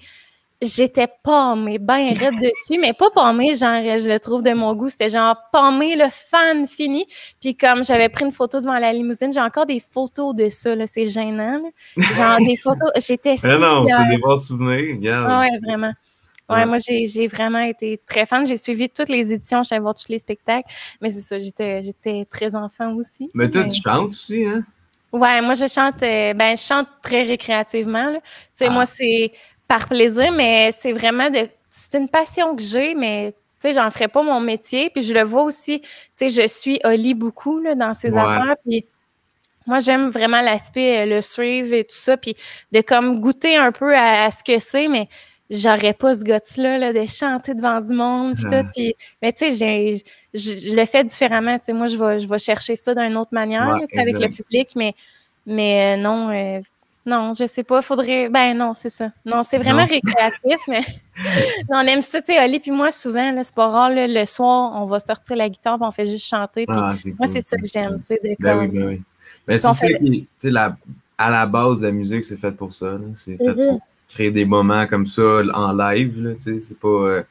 [SPEAKER 1] j'étais pâmée, ben raide dessus, mais pas pâmée, genre, je le trouve de mon goût. C'était genre pâmée, le fan fini. Puis comme j'avais pris une photo devant la limousine, j'ai encore des photos de ça, là. C'est gênant, là. Genre des photos, j'étais si
[SPEAKER 2] non, c'est des bons souvenirs, regarde.
[SPEAKER 1] Ah ouais, vraiment. Ouais, moi, j'ai vraiment été très fan. J'ai suivi toutes les éditions, je suis allée voir tous les spectacles. Mais c'est ça, j'étais très enfant aussi.
[SPEAKER 2] Mais toi, tu chantes aussi, hein?
[SPEAKER 1] Ouais, moi, je chante très récréativement. Tu sais, moi, c'est par plaisir, mais c'est vraiment c'est une passion que j'ai, mais tu sais, j'en ferais pas mon métier. Puis je le vois aussi, tu sais, je suis Oli beaucoup là, dans ses affaires. Puis moi, j'aime vraiment l'aspect, le suivre et tout ça, puis de comme goûter un peu à ce que c'est, mais j'aurais pas ce guts-là là, de chanter devant du monde puis tout. Puis, mais tu sais, je le fais différemment. Tu sais, moi, je vais chercher ça d'une autre manière là, avec le public, mais non, je sais pas. Faudrait. Ben non, c'est ça. Non, c'est vraiment récréatif, mais on aime ça. Tu sais, Ali puis moi, souvent, là, c'est pas rare. Là, le soir, on va sortir la guitare puis on fait juste chanter. Puis moi, c'est ça que j'aime. Tu sais,
[SPEAKER 2] oui. Mais c'est ça qui, tu sais, à la base, la musique, c'est fait pour ça. C'est fait pour créer des moments comme ça en live, là, tu sais, c'est pas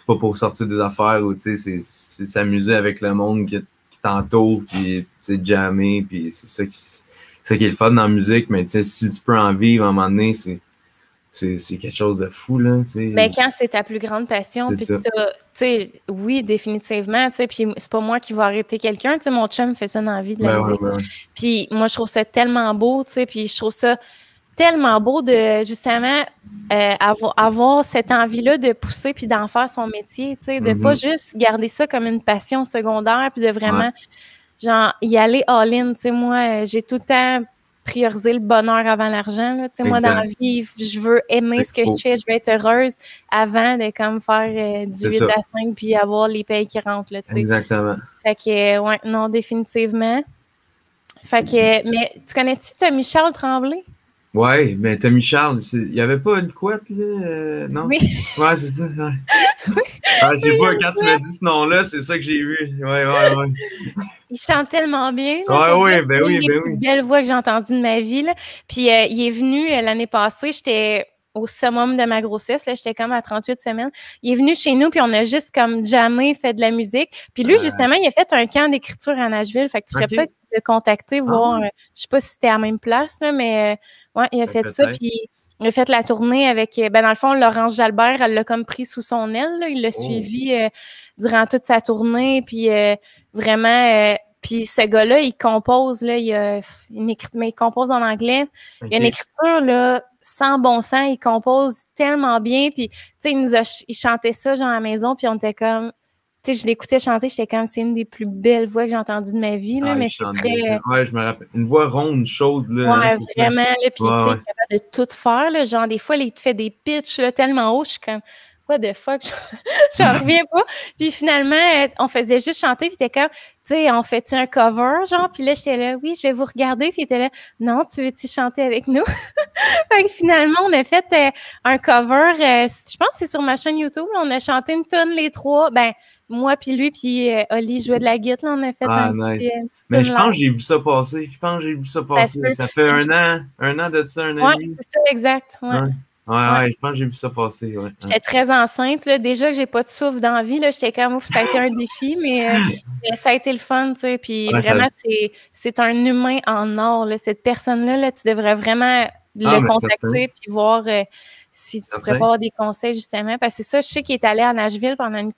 [SPEAKER 2] pour sortir des affaires ou, tu sais, c'est s'amuser avec le monde qui t'entoure, puis, tu sais, jammer, puis c'est ça qui est le fun dans la musique, mais, tu sais, si tu peux en vivre à un moment donné, c'est quelque chose de fou, là, tu sais.
[SPEAKER 1] Mais quand c'est ta plus grande passion, puis tu sais, oui, définitivement, tu sais, puis c'est pas moi qui vais arrêter quelqu'un, tu sais, mon chum fait ça dans la vie de la musique. Puis moi, je trouve ça tellement beau, tu sais, puis je trouve ça tellement beau de, justement, avoir cette envie-là de pousser puis d'en faire son métier, tu sais, de pas juste garder ça comme une passion secondaire puis de vraiment, genre, y aller all-in, tu sais, moi, j'ai tout le temps prioriser le bonheur avant l'argent. Tu sais, moi, dans la vie, je veux aimer ce que je fais, je veux être heureuse avant de comme faire du 8 à 5 puis avoir les payes qui rentrent. Là, tu sais.
[SPEAKER 2] Exactement.
[SPEAKER 1] Fait que, ouais, non, définitivement. Fait que, mais tu connais-tu Michel Tremblay?
[SPEAKER 2] Ouais, mais Tommy Charles, il n'y avait pas une couette, là? Non?
[SPEAKER 1] Oui.
[SPEAKER 2] Ouais, c'est ça. Ouais. Je sais pas, quand tu m'as dit ce nom-là, c'est ça que j'ai vu. Ouais.
[SPEAKER 1] Il chante tellement bien.
[SPEAKER 2] Oui.
[SPEAKER 1] C'est une des plus belles voix que j'ai entendues de ma vie. Là. Puis il est venu l'année passée, j'étais au summum de ma grossesse, là, j'étais comme à 38 semaines. Il est venu chez nous, puis on a juste comme jammé, fait de la musique. Puis lui, justement, il a fait un camp d'écriture à Nashville. Fait que tu pourrais peut-être le contacter, voir, je sais pas si c'était à la même place, là, mais ouais, il a fait ça, puis il a fait la tournée avec, dans le fond, Laurence Jalbert, elle l'a comme pris sous son aile, là, il l'a suivi durant toute sa tournée, puis vraiment, puis ce gars-là, il compose, là, il a une écriture, mais il compose en anglais, il a une écriture, là, sans bon sens, il compose tellement bien, puis, tu sais, il chantait ça, genre, à la maison, puis on était comme, tu sais, je l'écoutais chanter, j'étais comme, c'est une des plus belles voix que j'ai entendues de ma vie, là, mais c'est très...
[SPEAKER 2] Ouais, je me rappelle. Une voix ronde, chaude, là.
[SPEAKER 1] Ouais, vraiment, là, puis tu sais, capable de tout faire, là, genre, des fois, il te fait des pitchs, là, tellement hauts, je suis comme, what the fuck, j'en reviens pas. Puis finalement, on faisait juste chanter, puis t'es comme, tu sais, on fait-tu un cover, genre, puis là, j'étais là, oui, je vais vous regarder, puis il était là, non, tu veux-tu chanter avec nous? Fait que finalement, on a fait un cover, je pense que c'est sur ma chaîne YouTube, là, on a chanté une tonne les trois, ben, moi puis lui, puis Oli jouait de la guitare, là, on a fait
[SPEAKER 2] Ah,
[SPEAKER 1] un
[SPEAKER 2] nice.
[SPEAKER 1] petit
[SPEAKER 2] Mais je
[SPEAKER 1] tune
[SPEAKER 2] pense
[SPEAKER 1] live.
[SPEAKER 2] que j'ai vu ça passer. Je pense que j'ai vu ça
[SPEAKER 1] Ça se
[SPEAKER 2] passer.
[SPEAKER 1] peut.
[SPEAKER 2] Ça fait un an de ça, un an et
[SPEAKER 1] Ouais,
[SPEAKER 2] demi.
[SPEAKER 1] c'est ça, exact. Ouais.
[SPEAKER 2] Ouais.
[SPEAKER 1] Ouais.
[SPEAKER 2] Ouais, je pense que j'ai vu ça passer. Ouais.
[SPEAKER 1] J'étais très enceinte, là. Déjà que j'ai pas de souffle d'envie, là, j'étais comme, ouf, ça a été un défi, mais ça a été le fun, tu sais. Puis
[SPEAKER 2] Ouais,
[SPEAKER 1] vraiment, c'est un humain en or, là. Cette personne-là, là, tu devrais vraiment
[SPEAKER 2] Ah,
[SPEAKER 1] le
[SPEAKER 2] mais certain.
[SPEAKER 1] contacter puis voir si tu pourrais pas
[SPEAKER 2] Certain.
[SPEAKER 1] avoir des conseils, justement. Parce que c'est ça, je sais qu'il est allé à Nashville pendant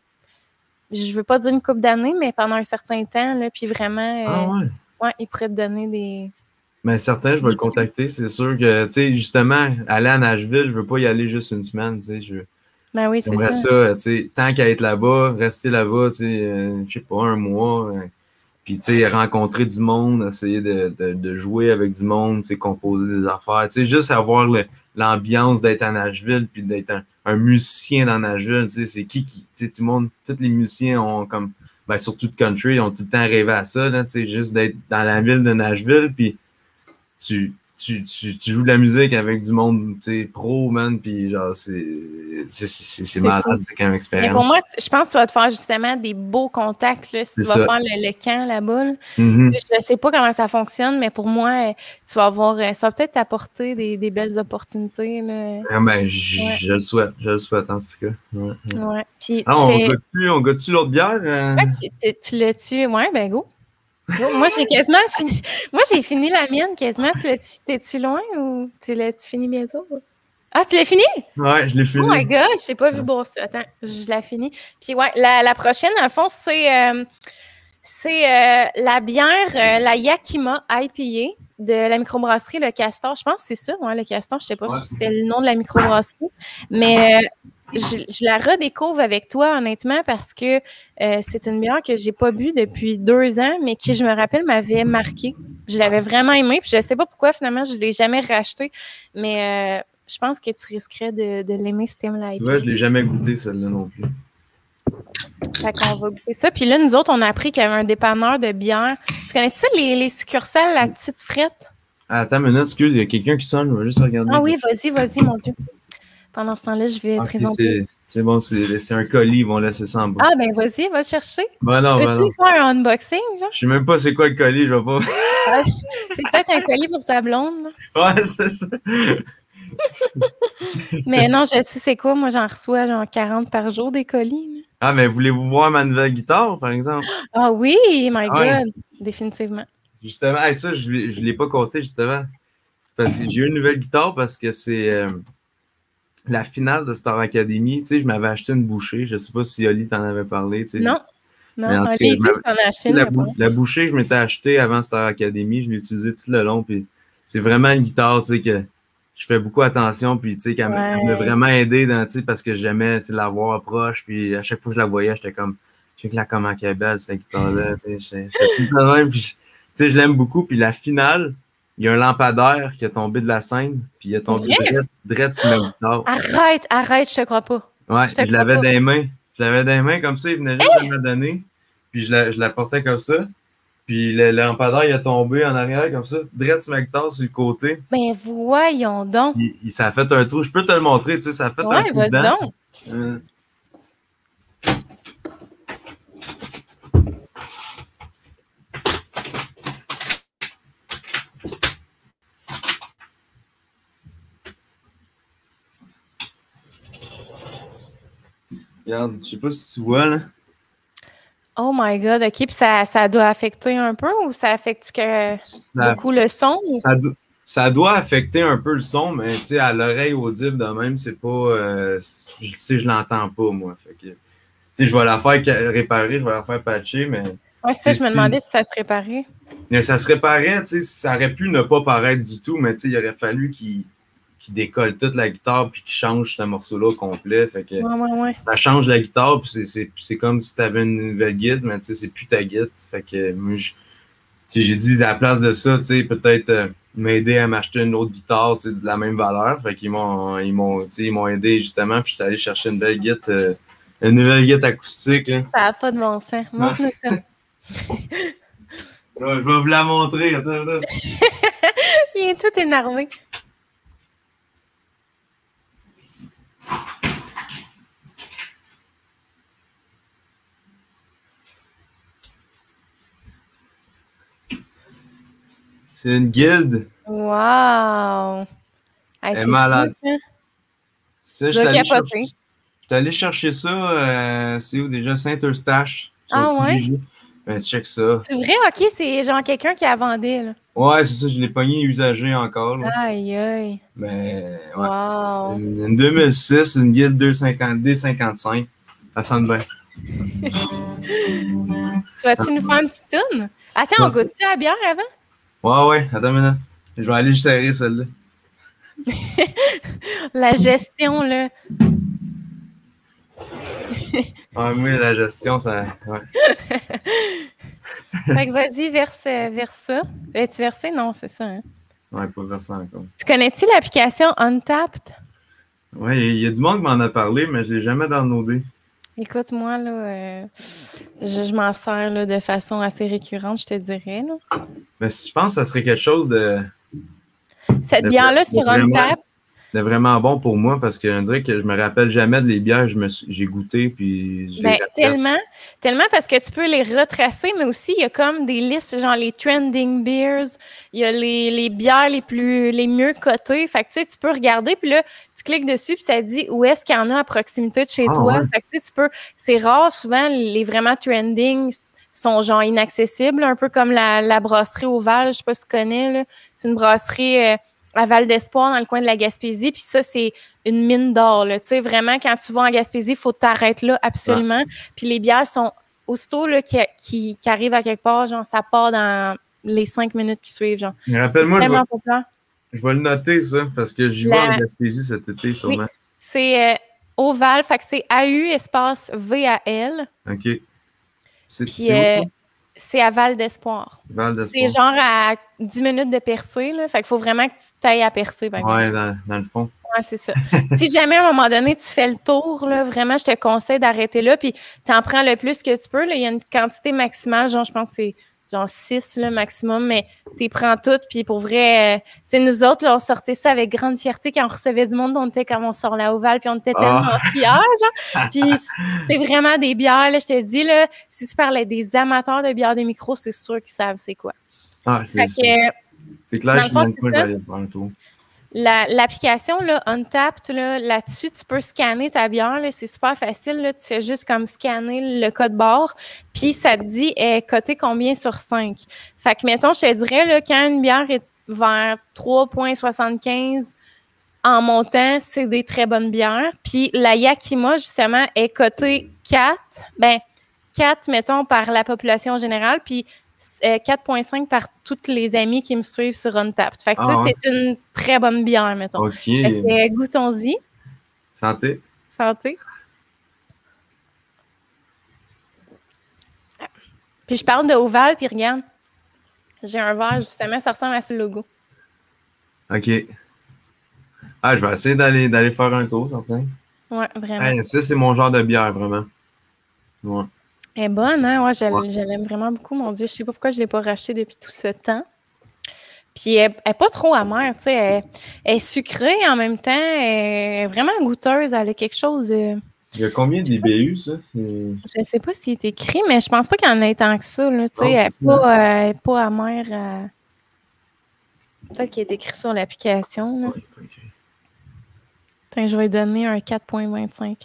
[SPEAKER 1] je veux pas dire une couple d'années, mais pendant un certain temps, là. Puis vraiment,
[SPEAKER 2] Ah, ouais.
[SPEAKER 1] ouais, il pourrait te donner des
[SPEAKER 2] Mais certain, je vais le
[SPEAKER 1] trucs.
[SPEAKER 2] contacter. C'est sûr que, tu sais, justement, aller à Nashville, je veux pas y aller juste une semaine, tu sais.
[SPEAKER 1] Ben oui, c'est
[SPEAKER 2] J'aimerais
[SPEAKER 1] ça.
[SPEAKER 2] ça, tu sais, tant qu'à être là-bas, rester là-bas, tu sais, je sais pas, un mois. Puis, tu sais, rencontrer du monde, essayer de jouer avec du monde, tu sais, composer des affaires. Tu sais, juste avoir l'ambiance d'être à Nashville, puis d'être un musicien dans Nashville, tu sais, c'est tu sais, tout le monde, tous les musiciens ont comme, ben, surtout de country, ont tout le temps rêvé à ça, là, tu sais, juste d'être dans la ville de Nashville, puis tu joues de la musique avec du monde, tu sais, pro, man, puis genre, c'est
[SPEAKER 1] C'est fou.
[SPEAKER 2] malade comme
[SPEAKER 1] Mais
[SPEAKER 2] expérience.
[SPEAKER 1] pour moi, je pense que tu vas te faire justement des beaux contacts là, si
[SPEAKER 2] C'est
[SPEAKER 1] tu vas
[SPEAKER 2] ça.
[SPEAKER 1] faire le camp là-bas. Là.
[SPEAKER 2] Mhm.
[SPEAKER 1] Je ne sais pas comment ça fonctionne, mais pour moi, tu vas avoir. Ça va peut-être t'apporter des belles opportunités. Là.
[SPEAKER 2] Ah, ben,
[SPEAKER 1] Ouais.
[SPEAKER 2] je le souhaite en tout cas. Ouais, ouais.
[SPEAKER 1] Ouais. Puis
[SPEAKER 2] Ah,
[SPEAKER 1] tu fais.
[SPEAKER 2] on goûte-tu l'autre bière?
[SPEAKER 1] Ouais, tu l'as tué. Ouais, ben go. Go. Moi, j'ai quasiment fini. Moi, j'ai fini la mienne quasiment. T'es-tu loin ou tu l'as-tu fini bientôt? Ah, tu l'as fini?
[SPEAKER 2] Ouais, je l'ai
[SPEAKER 1] Oh my
[SPEAKER 2] fini.
[SPEAKER 1] God, je t'ai pas vu bosser. Attends, je la finis. Puis ouais, la prochaine, dans le fond, c'est la bière, la Yakima IPA de la microbrasserie Le Castor. Je pense que c'est ça, ouais, Le Castor. Je sais pas
[SPEAKER 2] Ouais.
[SPEAKER 1] si c'était le nom de la microbrasserie. Mais je la redécouvre avec toi, honnêtement, parce que c'est une bière que j'ai pas bu depuis 2 ans, mais qui, je me rappelle, m'avait marqué. Je l'avais vraiment aimée. Puis je sais pas pourquoi, finalement, je l'ai jamais racheté. Mais je pense que tu risquerais de l'aimer, ce thème-là.
[SPEAKER 2] Tu vois, je l'ai jamais goûté, celle-là non plus.
[SPEAKER 1] Fait qu'on va goûter ça. Puis là, nous autres, on a appris qu'il y avait un dépanneur de bière. Tu connais ça, les succursales, la petite frette?
[SPEAKER 2] Ah, attends une minute, excuse, il y a quelqu'un qui sonne, je vais juste regarder.
[SPEAKER 1] Ah oui, vas-y, mon Dieu. Pendant ce temps-là, je vais
[SPEAKER 2] Ok,
[SPEAKER 1] présenter.
[SPEAKER 2] c'est bon, c'est un colis, ils vont laisser ça en bas.
[SPEAKER 1] Ah, ben vas-y, va chercher.
[SPEAKER 2] Ben
[SPEAKER 1] Tu
[SPEAKER 2] non, ben
[SPEAKER 1] veux-tu
[SPEAKER 2] non.
[SPEAKER 1] faire un unboxing, genre?
[SPEAKER 2] Je sais même pas c'est quoi le colis, je vais pas.
[SPEAKER 1] Ah, c'est peut-être un colis pour ta blonde, là.
[SPEAKER 2] Ouais, c'est ça.
[SPEAKER 1] Mais non, je sais c'est quoi. Moi, j'en reçois genre 40 par jour des colis, là.
[SPEAKER 2] Ah, mais voulez-vous voir ma nouvelle guitare, par exemple?
[SPEAKER 1] Ah oui, my
[SPEAKER 2] Ouais,
[SPEAKER 1] God. Définitivement.
[SPEAKER 2] justement, hey, ça, je l'ai pas compté, justement. Parce que j'ai eu une nouvelle guitare parce que c'est la finale de Star Academy. Tu sais, je m'avais acheté une bouchée. Je sais pas si Oli t'en avait parlé. Tu sais,
[SPEAKER 1] Non,
[SPEAKER 2] mais
[SPEAKER 1] non.
[SPEAKER 2] en tout
[SPEAKER 1] Un
[SPEAKER 2] cas,
[SPEAKER 1] lady, si t'en as acheté une, il y a pas.
[SPEAKER 2] la bouchée que je m'étais achetée avant Star Academy, je l'ai utilisée tout le long. Puis c'est vraiment une guitare, tu sais, que je fais beaucoup attention. Puis tu sais, qu'elle m'a
[SPEAKER 1] Ouais.
[SPEAKER 2] vraiment aidé dans, tu sais, parce que j'aimais tu sais, l'avoir proche. Puis à chaque fois que je la voyais, j'étais comme, je sais que là, comment qu'elle est belle, cette guitare-là. Tu sais, j'étais tout le temps même. Puis, tu sais, je l'aime beaucoup. Puis la finale, il y a un lampadaire qui est tombé de la scène. Puis il est
[SPEAKER 1] Pour
[SPEAKER 2] tombé
[SPEAKER 1] vrai?
[SPEAKER 2] direct sur ma guitare.
[SPEAKER 1] Arrête, je te crois pas.
[SPEAKER 2] Ouais,
[SPEAKER 1] Je te
[SPEAKER 2] je
[SPEAKER 1] crois
[SPEAKER 2] l'avais
[SPEAKER 1] pas.
[SPEAKER 2] dans les mains. Je l'avais dans les mains comme ça, il venait juste de me la donner. Puis je la portais comme ça. Puis le lampadaire, il est tombé en arrière comme ça, direct sur ma guitare sur le côté.
[SPEAKER 1] Ben voyons donc.
[SPEAKER 2] Ça a fait un trou. Je peux te le montrer, tu sais, ça a fait un
[SPEAKER 1] Ouais,
[SPEAKER 2] trou
[SPEAKER 1] vas-y
[SPEAKER 2] dedans.
[SPEAKER 1] donc.
[SPEAKER 2] Euh, Regarde, je sais pas si tu vois, là.
[SPEAKER 1] Oh my God, OK. Puis ça doit affecter un peu ou ça affecte beaucoup le son?
[SPEAKER 2] Ça doit affecter un peu le son, mais tu sais, à l'oreille audible de même, c'est pas. Tu sais, je l'entends pas, moi. Fait que, tu sais, je vais la faire réparer, je vais la faire patcher, mais.
[SPEAKER 1] Ouais, c'est ça, je me demandais si ça se réparait.
[SPEAKER 2] Mais ça se réparait, tu sais, ça aurait pu ne pas paraître du tout, mais tu sais, il aurait fallu qu'il décolle toute la guitare puis qu'il change ce morceau-là au complet. Fait que
[SPEAKER 1] Ouais.
[SPEAKER 2] ça change la guitare, puis c'est comme si tu avais une nouvelle guide, mais tu sais, c'est plus ta guide. Fait que moi, j'ai dit à la place de ça, tu sais, peut-être m'aider à m'acheter une autre guitare, tu sais, de la même valeur. Fait qu'ils m'ont aidé justement, puis j'étais allé chercher une belle guide, une nouvelle guide acoustique. Là.
[SPEAKER 1] Ça n'a pas de bon sens. Montre-nous ça.
[SPEAKER 2] Ouais, je vais vous la montrer. Attends, là.
[SPEAKER 1] Il est tout énervé.
[SPEAKER 2] C'est une guilde.
[SPEAKER 1] Wow! Hey,
[SPEAKER 2] Elle est
[SPEAKER 1] c'est
[SPEAKER 2] malade.
[SPEAKER 1] fou, hein?
[SPEAKER 2] Ça,
[SPEAKER 1] Tu
[SPEAKER 2] je suis
[SPEAKER 1] vas
[SPEAKER 2] allé
[SPEAKER 1] capoter.
[SPEAKER 2] chercher ça. C'est où déjà? Saint-Eustache. Sur
[SPEAKER 1] Ah ouais?
[SPEAKER 2] Kijiji. Ben, check ça.
[SPEAKER 1] C'est vrai? OK, c'est genre quelqu'un qui a vendu, là.
[SPEAKER 2] Ouais, c'est ça, je l'ai pogné usagé encore, là.
[SPEAKER 1] Aïe, aïe.
[SPEAKER 2] Mais, ouais. C'est
[SPEAKER 1] Wow!
[SPEAKER 2] une 2006, une guilde 250, D55. Ça sonne bien.
[SPEAKER 1] Tu vas-tu nous faire une petite toune? Attends, on goûte-tu à la bière avant?
[SPEAKER 2] Ouais, attends une minute. Je vais aller serrer celle-là.
[SPEAKER 1] La gestion, là.
[SPEAKER 2] Ouais, moi, la gestion, ça. Ouais.
[SPEAKER 1] Fait que vas-y, verse ça. Es-tu versé? Non, c'est ça. Hein?
[SPEAKER 2] Ouais, pas versé encore.
[SPEAKER 1] Tu connais-tu l'application Untapped?
[SPEAKER 2] Ouais, il y a du monde qui m'en a parlé, mais je l'ai jamais downloadé.
[SPEAKER 1] Écoute, moi, là, je m'en sers là, de façon assez récurrente, je te dirais. Là.
[SPEAKER 2] Mais je pense que ça serait quelque chose de
[SPEAKER 1] Cette bière-là sur Untapped.
[SPEAKER 2] C'est vraiment bon pour moi parce qu'on dirait que je me rappelle jamais de les bières que j'ai goûté puis je les
[SPEAKER 1] tellement parce que tu peux les retracer, mais aussi il y a comme des listes, genre les trending beers, il y a les bières les mieux cotées. Fait que tu peux regarder, puis là, tu cliques dessus, puis ça dit où est-ce qu'il y en a à proximité de chez toi. Ouais. Fait que tu peux, c'est rare, souvent, les vraiment trending sont genre inaccessibles, un peu comme la brasserie Oval, je sais pas si tu connais, là. C'est une brasserie à Val-d'Espoir, dans le coin de la Gaspésie. Puis ça, c'est une mine d'or. Tu sais, vraiment, quand tu vas en Gaspésie, il faut t'arrêter là, absolument. Ouais. Puis les bières sont aussitôt là, qui arrivent à quelque part, genre, ça part dans les 5 minutes qui suivent. Genre.
[SPEAKER 2] Rappelle-moi, je vais le noter, ça, parce que j'y vais en Gaspésie cet été, sûrement.
[SPEAKER 1] Oui, c'est Oval, fait que c'est AU espace VAL.
[SPEAKER 2] OK.
[SPEAKER 1] Puis c'est à Val-d'Espoir. C'est genre à 10 minutes de Percé, là. Fait qu'il faut vraiment que tu t'ailles à Percé.
[SPEAKER 2] Ouais, dans le fond.
[SPEAKER 1] Ouais, c'est ça. Si jamais, à un moment donné, tu fais le tour, là, vraiment, je te conseille d'arrêter là, puis t'en prends le plus que tu peux. Là. Il y a une quantité maximale, genre, je pense que c'est genre 6 là, maximum, mais t'es prends toutes, puis pour vrai, tu sais, nous autres, là, on sortait ça avec grande fierté quand on recevait du monde, on était comme on sort la Oval, puis on était tellement fiers, genre. Puis c'était vraiment des bières, là, je te dis, là, si tu parlais des amateurs de bières des micros, c'est sûr qu'ils savent c'est quoi.
[SPEAKER 2] Ah, c'est clair, je suis même pas aller prendre un tour.
[SPEAKER 1] L'application, là, Untapped, là-dessus, tu peux scanner ta bière. Là, c'est super facile. Là, tu fais juste comme scanner le code barre, puis ça te dit coté combien sur 5. Fait que, mettons, je te dirais, là, quand une bière est vers 3,75 en montant, c'est des très bonnes bières. Puis la Yakima, justement, est cotée 4. Ben, 4, mettons, par la population générale, puis 4,5 par toutes les amis qui me suivent sur Untapped. Fait que, tu sais, c'est une très bonne bière, mettons.
[SPEAKER 2] OK.
[SPEAKER 1] Fait que, goûtons-y.
[SPEAKER 2] Santé.
[SPEAKER 1] Santé. Puis je parle de Oval, puis regarde, j'ai un verre, justement, ça ressemble à ce logo.
[SPEAKER 2] OK. Ah, je vais essayer d'aller faire un tour, certain.
[SPEAKER 1] Ouais, vraiment.
[SPEAKER 2] Hey, ça, c'est mon genre de bière, vraiment. Ouais.
[SPEAKER 1] Elle est bonne, hein? Ouais, je l'aime vraiment beaucoup, mon Dieu. Je sais pas pourquoi je ne l'ai pas rachetée depuis tout ce temps. Puis elle n'est pas trop amère, tu sais. Elle est sucrée en même temps. Elle est vraiment goûteuse. Elle a quelque chose de...
[SPEAKER 2] Il y a combien d'IBU, ça?
[SPEAKER 1] Je ne sais pas s'il est écrit, mais je pense pas qu'il y en ait tant que ça, là. Tu sais, elle n'est pas amère. Peut-être qu'il est écrit sur l'application, là.
[SPEAKER 2] Ouais, okay.
[SPEAKER 1] Attends, je vais lui donner un 4,25.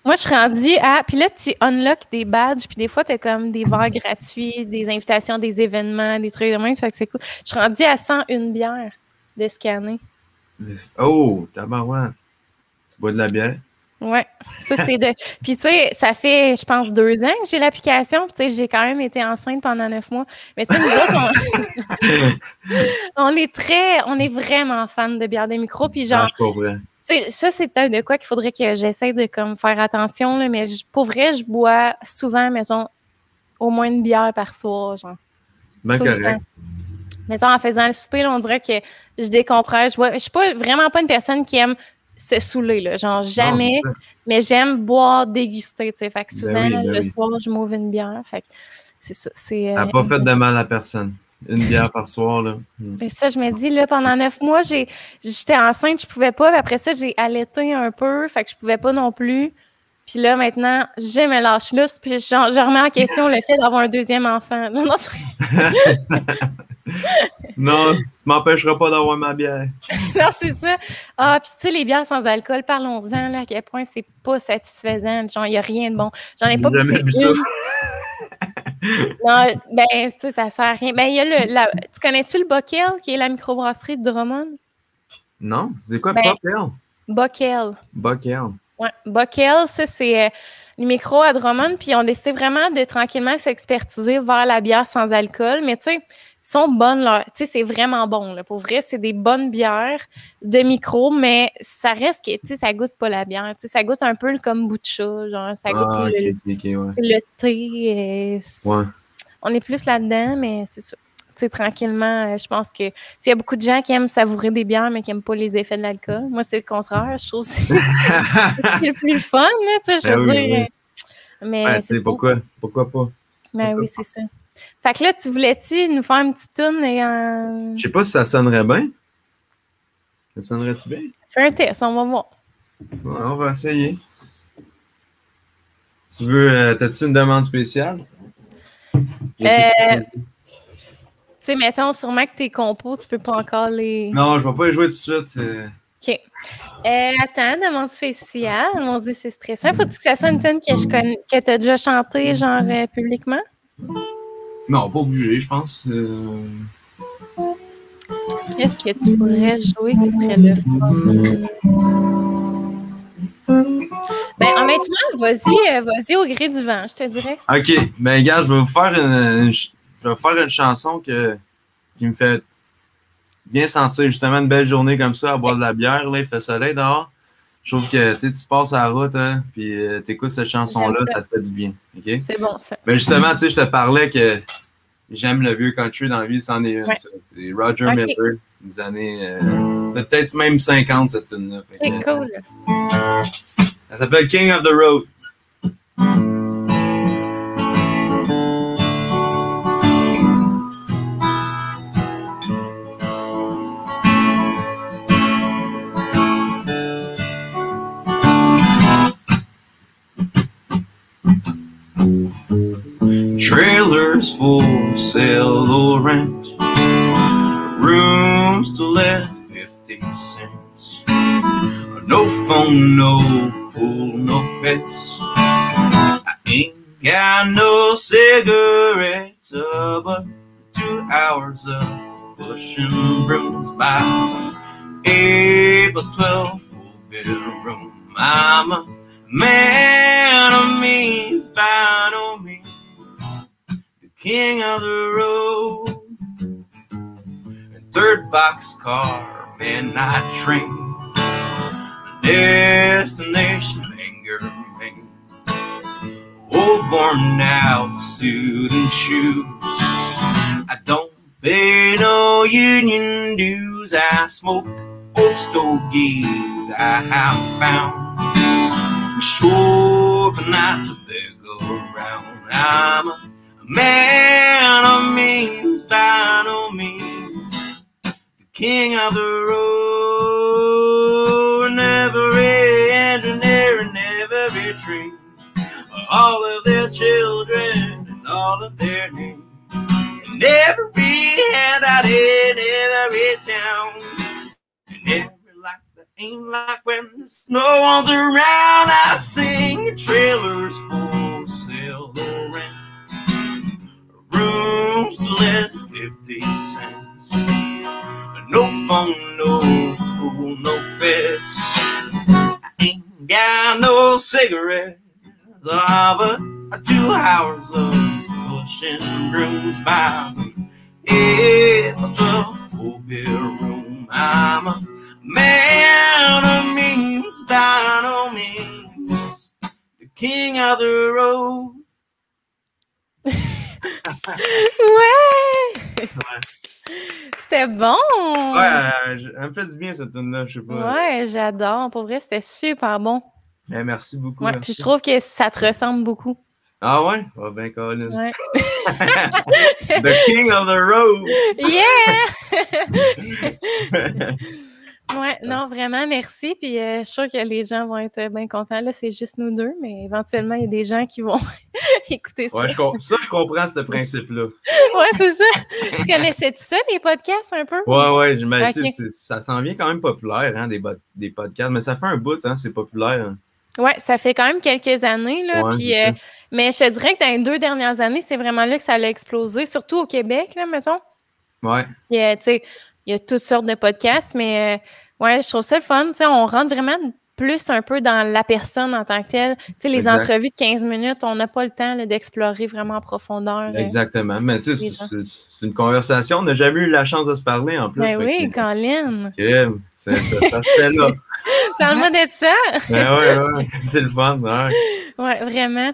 [SPEAKER 1] Moi, je suis rendue à... Puis là, tu unlock des badges, puis des fois, tu as comme des verres gratuits, des invitations, des événements, des trucs de même, fait que c'est cool. Je suis rendue à 101 bières de scanner.
[SPEAKER 2] Oh, tabarouette. Tu bois de la bière?
[SPEAKER 1] Ouais, ça, c'est de... Puis, tu sais, ça fait, je pense, 2 ans que j'ai l'application, puis tu sais, j'ai quand même été enceinte pendant 9 mois. Mais tu sais, nous autres, on est vraiment fans de bière des micros, puis genre... Ça, c'est peut-être de quoi qu'il faudrait que j'essaie de comme, faire attention, là, mais pour vrai, je bois souvent, mettons, au moins une bière par soir, genre.
[SPEAKER 2] Ben correct.
[SPEAKER 1] Mettons, en faisant le souper, là, on dirait que je décompresse. Je suis vraiment pas une personne qui aime se saouler, là, genre jamais, mais j'aime boire, déguster, tu sais. Fait que souvent, le soir, je m'ouvre une bière, fait que c'est ça. Ça
[SPEAKER 2] n'a pas fait de mal à personne. Une bière par soir, là.
[SPEAKER 1] Et ça, je me dis, là, pendant 9 mois, j'étais enceinte, je pouvais pas. Puis après ça, j'ai allaité un peu, fait que je pouvais pas non plus. Puis là, maintenant, je me lâche lousse, puis je remets en question le fait d'avoir un deuxième enfant.
[SPEAKER 2] Non, tu m'empêcheras pas d'avoir ma bière.
[SPEAKER 1] Non, c'est ça. Ah, puis tu sais, les bières sans alcool, parlons-en, là, à quel point c'est pas satisfaisant. Genre, il n'y a rien de bon. J'en ai pas goûté une. Non, ben, tu sais, ça sert à rien. Ben, il y a tu connais-tu le Bockel, qui est la microbrasserie de Drummond?
[SPEAKER 2] Non, c'est quoi,
[SPEAKER 1] Bockel?
[SPEAKER 2] Bockel.
[SPEAKER 1] Ouais, Bockel, ça, c'est les micros à Drummond, puis ils ont décidé vraiment de tranquillement s'expertiser vers la bière sans alcool, mais tu sais, ils sont bonnes, là. Tu sais, c'est vraiment bon, là. Pour vrai, c'est des bonnes bières de micro, mais ça reste que, tu sais, ça goûte pas la bière. Tu sais, ça goûte un peu comme kombucha, genre, ça goûte le thé.
[SPEAKER 2] Ouais.
[SPEAKER 1] On est plus là-dedans, mais c'est ça. Tu sais, tranquillement, je pense que, tu sais, il y a beaucoup de gens qui aiment savourer des bières, mais qui n'aiment pas les effets de l'alcool. Moi, c'est le contraire. Je trouve que c'est le plus fun, là, tu sais, je veux dire. Mais
[SPEAKER 2] ouais, c'est pourquoi pas?
[SPEAKER 1] Ben oui, c'est ça. Fait que là, tu voulais-tu nous faire une petite toune et
[SPEAKER 2] Je sais pas si ça sonnerait bien. Ça sonnerait-tu bien?
[SPEAKER 1] Fais un test, on va voir.
[SPEAKER 2] Ouais, on va essayer. Tu veux, t'as-tu une demande spéciale?
[SPEAKER 1] Tu sais, mettons, sûrement que tes compos, tu peux pas encore les...
[SPEAKER 2] Non, je vais pas y jouer tout de suite.
[SPEAKER 1] OK. Attends, demande spéciale. Mon Dieu, c'est stressant. Faut-tu que ça soit une tune que tu as déjà chantée, genre, publiquement?
[SPEAKER 2] Non, pas obligé, je pense.
[SPEAKER 1] Qu'est-ce que tu pourrais jouer qui serait le fun? Ben, honnêtement, vas-y au gré du vent, je te dirais.
[SPEAKER 2] OK. Ben, gars, je vais vous faire une chanson qui me fait bien sentir justement une belle journée comme ça, à boire de la bière. Là, il fait soleil dehors. Je trouve que tu passes à la route, hein, puis t'écoutes cette chanson-là, ça te fait du bien. OK?
[SPEAKER 1] C'est bon, ça.
[SPEAKER 2] Ben, justement, tu sais, je te parlais que j'aime le vieux country dans la vie, c'en est une. Ouais. C'est Roger Miller, des années peut-être même 50, cette tune-là.
[SPEAKER 1] C'est cool.
[SPEAKER 2] Ça s'appelle King of the Road. Trailers for sale or rent, rooms to let 50 cents, no phone, no pool, no pets. I ain't got no cigarettes, but 2 hours of pushing brooms by some April 12th bedroom. I'm a man of means by no means, the king of the road. Third boxcar, midnight train, destination Bangor, Maine. Old worn out suit and shoes, I don't pay no union dues. I smoke old stogies I have found, sure but not to beg around. I'm a man of means by no means, the king of the road. And every engineer and every tree, all of their children and all of their names, and every handout in every town, and every life that ain't like when the snow on the ground. I sing trailers for sale or rent, rooms to let 50 cents, no phone, no pool, no beds. I ain't got no cigarette, but 2 hours of pushing brooms by some 8 or 12 four-bedroom. I'm a man of means by no means, the king of the road.
[SPEAKER 1] Ouais! C'était bon!
[SPEAKER 2] Ouais, elle me fait du bien cette tune-là, je sais pas.
[SPEAKER 1] Ouais, j'adore. Pour vrai, c'était super bon.
[SPEAKER 2] Ben, merci beaucoup.
[SPEAKER 1] Ouais,
[SPEAKER 2] merci.
[SPEAKER 1] puis je trouve que ça te ressemble beaucoup.
[SPEAKER 2] Ah ouais? Oh, ben, Colin.
[SPEAKER 1] Ouais.
[SPEAKER 2] The king of the road!
[SPEAKER 1] Yeah! Ouais, non, vraiment, merci. Puis je suis sûre que les gens vont être bien contents. Là, c'est juste nous deux, mais éventuellement, il y a des gens qui vont écouter ça.
[SPEAKER 2] Ouais, je comprends ce principe-là.
[SPEAKER 1] Ouais, c'est ça. Tu connaissais-tu ça, les podcasts, un peu?
[SPEAKER 2] Ouais, mais
[SPEAKER 1] OK.
[SPEAKER 2] ça s'en vient quand même populaire, hein, des podcasts. Mais ça fait un bout, hein, c'est populaire. Hein.
[SPEAKER 1] Ouais, ça fait quand même quelques années, là.
[SPEAKER 2] Ouais,
[SPEAKER 1] Puis,
[SPEAKER 2] c'est ça.
[SPEAKER 1] mais je te dirais que dans les 2 dernières années, c'est vraiment là que ça a explosé, surtout au Québec, là, mettons.
[SPEAKER 2] Ouais,
[SPEAKER 1] Puis, tu sais, il y a toutes sortes de podcasts, mais ouais, je trouve ça le fun. Tu sais, on rentre vraiment plus un peu dans la personne en tant que telle. Tu sais, les
[SPEAKER 2] exact.
[SPEAKER 1] entrevues de 15 minutes, on n'a pas le temps là, d'explorer vraiment en profondeur
[SPEAKER 2] Exactement. Mais tu
[SPEAKER 1] les
[SPEAKER 2] sais,
[SPEAKER 1] gens.
[SPEAKER 2] c'est une conversation. On n'a jamais eu la chance de se parler en plus.
[SPEAKER 1] Ben
[SPEAKER 2] Fait
[SPEAKER 1] oui, Colin.
[SPEAKER 2] ça se fait là.
[SPEAKER 1] Parle-moi de ça.
[SPEAKER 2] Ben ouais, c'est le fun. Ouais.
[SPEAKER 1] Ouais, vraiment.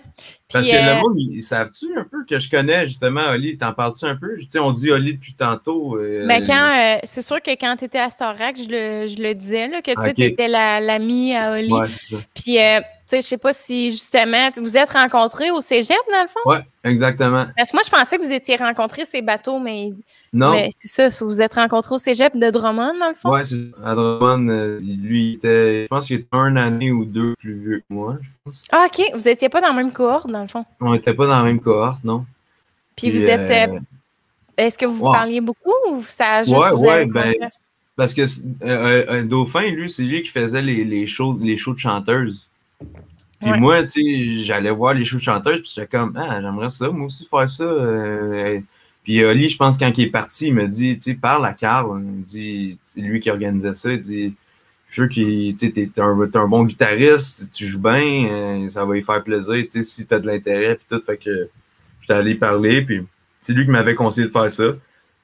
[SPEAKER 2] Parce
[SPEAKER 1] Puis,
[SPEAKER 2] que le monde, ils savent-tu un peu que je connais justement Oli? T'en parles-tu un peu? Tu sais, on dit Oli depuis tantôt.
[SPEAKER 1] ben c'est sûr que quand tu étais à Starac, je le disais, là, que tu
[SPEAKER 2] OK.
[SPEAKER 1] étais l'amie à Oli.
[SPEAKER 2] Ouais, c'est ça.
[SPEAKER 1] Puis, tu sais, je sais pas si justement, vous êtes rencontrés au cégep, dans le fond?
[SPEAKER 2] Ouais, exactement.
[SPEAKER 1] Parce que moi, je pensais que vous étiez rencontrés ces bateaux,
[SPEAKER 2] Non.
[SPEAKER 1] mais c'est ça, vous êtes rencontrés au cégep de Drummond, dans le fond?
[SPEAKER 2] Ouais, c'est ça. À Drummond, lui, je pense qu'il était une année ou deux plus vieux que moi, je pense.
[SPEAKER 1] Ah, OK. Vous étiez pas dans la même cohorte, dans le fond.
[SPEAKER 2] On n'était pas dans la même cohorte, non.
[SPEAKER 1] Puis vous êtes. Est-ce que vous
[SPEAKER 2] ouais.
[SPEAKER 1] parliez beaucoup ou ça a juste vous
[SPEAKER 2] Ouais,
[SPEAKER 1] avez
[SPEAKER 2] ben,
[SPEAKER 1] rencontré?
[SPEAKER 2] parce que Dauphin, lui, c'est lui qui faisait les shows de chanteuses. Puis
[SPEAKER 1] Ouais.
[SPEAKER 2] moi, tu sais, j'allais voir les shows de chanteuses, puis j'étais comme, ah, j'aimerais ça, moi aussi, faire ça. Puis Oli, je pense, quand il est parti, il m'a dit, tu sais, parle à Carl. Il me dit, c'est lui qui organisait ça. Il dit, je suis sûr que t'es un bon guitariste, tu joues bien, ça va lui faire plaisir, tu sais, si t'as de l'intérêt, puis tout. Fait que j'étais allé parler, puis c'est lui qui m'avait conseillé de faire ça.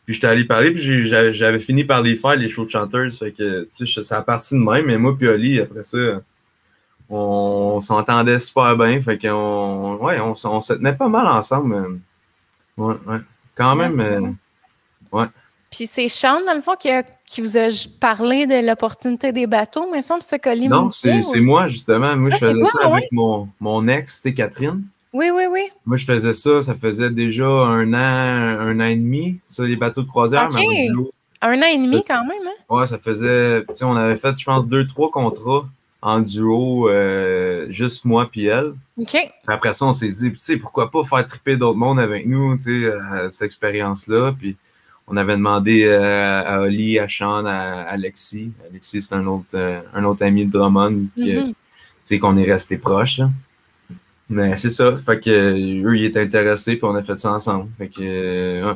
[SPEAKER 2] Puis j'étais allé parler, puis j'avais fini par les faire, les shows de chanteuses. Fait que, tu sais, ça a parti de même, mais moi, puis Oli, après ça, on s'entendait super bien. Fait qu'on se tenait pas mal ensemble. Ouais. Quand même, ouais.
[SPEAKER 1] Puis c'est Sean, dans le fond, qui vous a parlé de l'opportunité des bateaux, mais il me semble que c'est Colin.
[SPEAKER 2] Non, c'est moi, justement. Moi, je faisais
[SPEAKER 1] toi,
[SPEAKER 2] ça
[SPEAKER 1] ouais?
[SPEAKER 2] avec mon ex, tu sais, Catherine.
[SPEAKER 1] Oui.
[SPEAKER 2] Moi, je faisais ça faisait déjà un an et demi, ça, les bateaux de croisière,
[SPEAKER 1] OK.
[SPEAKER 2] mais en duo.
[SPEAKER 1] 1 an et demi quand même, hein?
[SPEAKER 2] Ouais, ça faisait, tu sais, on avait fait, je pense, 2-3 contrats en duo, juste moi puis elle.
[SPEAKER 1] OK.
[SPEAKER 2] Puis après ça, on s'est dit, tu sais, pourquoi pas faire triper d'autres mondes avec nous, tu sais, cette expérience-là. Puis on avait demandé à Oli, à Sean, à Alexis. Alexis, c'est un autre ami de Drummond, puis, tu sais, qu'on est restés proches. Là. Mais c'est ça. Fait que eux, ils étaient intéressés, puis on a fait ça ensemble. Fait que ouais.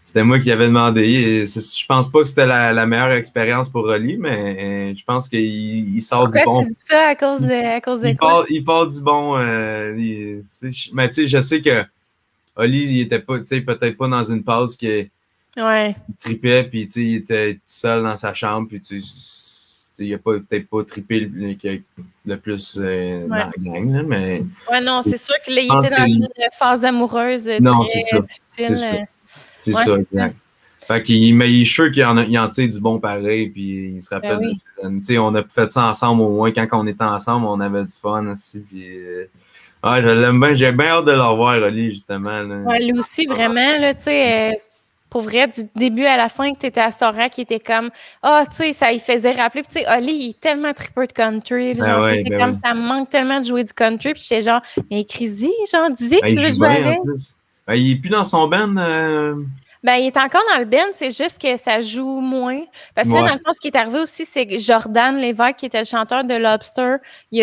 [SPEAKER 2] C'était moi qui avais demandé. Et je pense pas que c'était la meilleure expérience pour Oli, mais je pense qu'il sort
[SPEAKER 1] Pourquoi
[SPEAKER 2] du bon.
[SPEAKER 1] tu dis ça à cause de quoi?
[SPEAKER 2] Il part du bon. Mais tu sais, je sais que Oli, il était pas, tu sais, peut-être pas dans une pause qu'il tripait, puis tu sais, il était tout seul dans sa chambre, puis tu sais, il a peut-être pas trippé le plus dans la gang, là, mais.
[SPEAKER 1] Ouais, non, c'est sûr qu'il était dans une phase amoureuse très difficile.
[SPEAKER 2] C'est ça, exact. Fait qu'il est sûr qu'il en tire du bon pareil, puis il se rappelle de ces années. Tu sais, on a fait ça ensemble au moins, quand on était ensemble, on avait du fun aussi, puis je l'aime bien, j'ai bien hâte de le revoir, Oli, justement. Là.
[SPEAKER 1] Ouais, lui aussi, vraiment, là, tu sais, pour vrai, du début à la fin que tu étais à Starac, qui était comme, tu sais, ça il faisait rappeler, puis tu sais, Oli, il est tellement tripper de country, genre, il était comme, ça me manque tellement de jouer du country, puis j'étais genre, mais écris-y, genre, dis-y que tu veux jouer avec.
[SPEAKER 2] Il est plus dans son band.
[SPEAKER 1] Ben, il est encore dans le band, c'est juste que ça joue moins. Parce que là, dans le fond, ce qui est arrivé aussi, c'est que Jordan Lévesque, qui était le chanteur de Lobster, il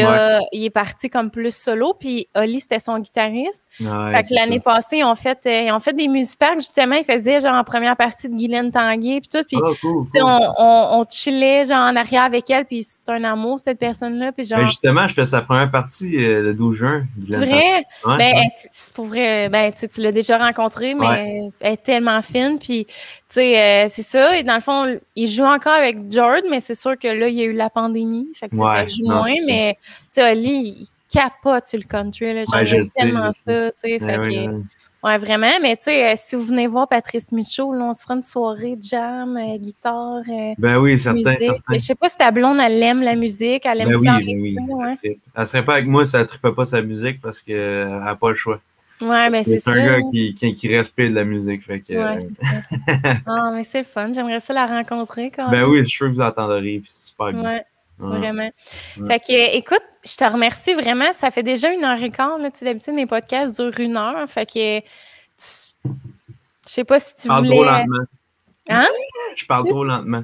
[SPEAKER 1] est parti comme plus solo, puis Oli, c'était son guitariste. Fait que l'année passée, ils ont fait des musiparks, justement, ils faisaient genre en première partie de Guylaine Tanguay, puis tout, puis on chillait genre en arrière avec elle, puis c'est un amour, cette personne-là, puis genre...
[SPEAKER 2] Ben justement, je fais sa première partie le 12 juin.
[SPEAKER 1] C'est vrai? C'est pour vrai, tu l'as déjà rencontrée, mais elle est tellement fine, puis tu sais, c'est ça, et dans le fond, il joue encore avec Jord, mais c'est sûr que là, il y a eu la pandémie, fait que ça joue moins, mais tu sais, Oli, il capote sur le country, là, genre, il aime tellement ça, tu sais, fait que... Ouais, vraiment, mais tu sais, si vous venez voir Patrice Michaud, là, on se fera une soirée de jam, guitare,
[SPEAKER 2] ben oui, certain.
[SPEAKER 1] Je sais pas si ta blonde, elle aime la musique, elle aime ça.
[SPEAKER 2] Oui. Elle serait pas avec moi si elle ne trippait pas sa musique parce qu'elle n'a pas le choix.
[SPEAKER 1] Ouais, ben c'est
[SPEAKER 2] C'est
[SPEAKER 1] ça.
[SPEAKER 2] un gars qui respire de la musique. Fait que,
[SPEAKER 1] Ouais, c'est ça. Ah, mais c'est le fun. J'aimerais ça la rencontrer quand
[SPEAKER 2] ben
[SPEAKER 1] même.
[SPEAKER 2] oui, je suis sûr que vous entendrez. C'est super bien.
[SPEAKER 1] Ouais,
[SPEAKER 2] Ouais.
[SPEAKER 1] vraiment.
[SPEAKER 2] Ouais.
[SPEAKER 1] Fait que, écoute, je te remercie vraiment. Ça fait déjà 1h15, là. Tu sais, d'habitude, mes podcasts durent 1 heure. Fait que, je sais pas si tu
[SPEAKER 2] Je parle trop
[SPEAKER 1] voulais.
[SPEAKER 2] lentement.
[SPEAKER 1] Hein?
[SPEAKER 2] Je parle trop lentement.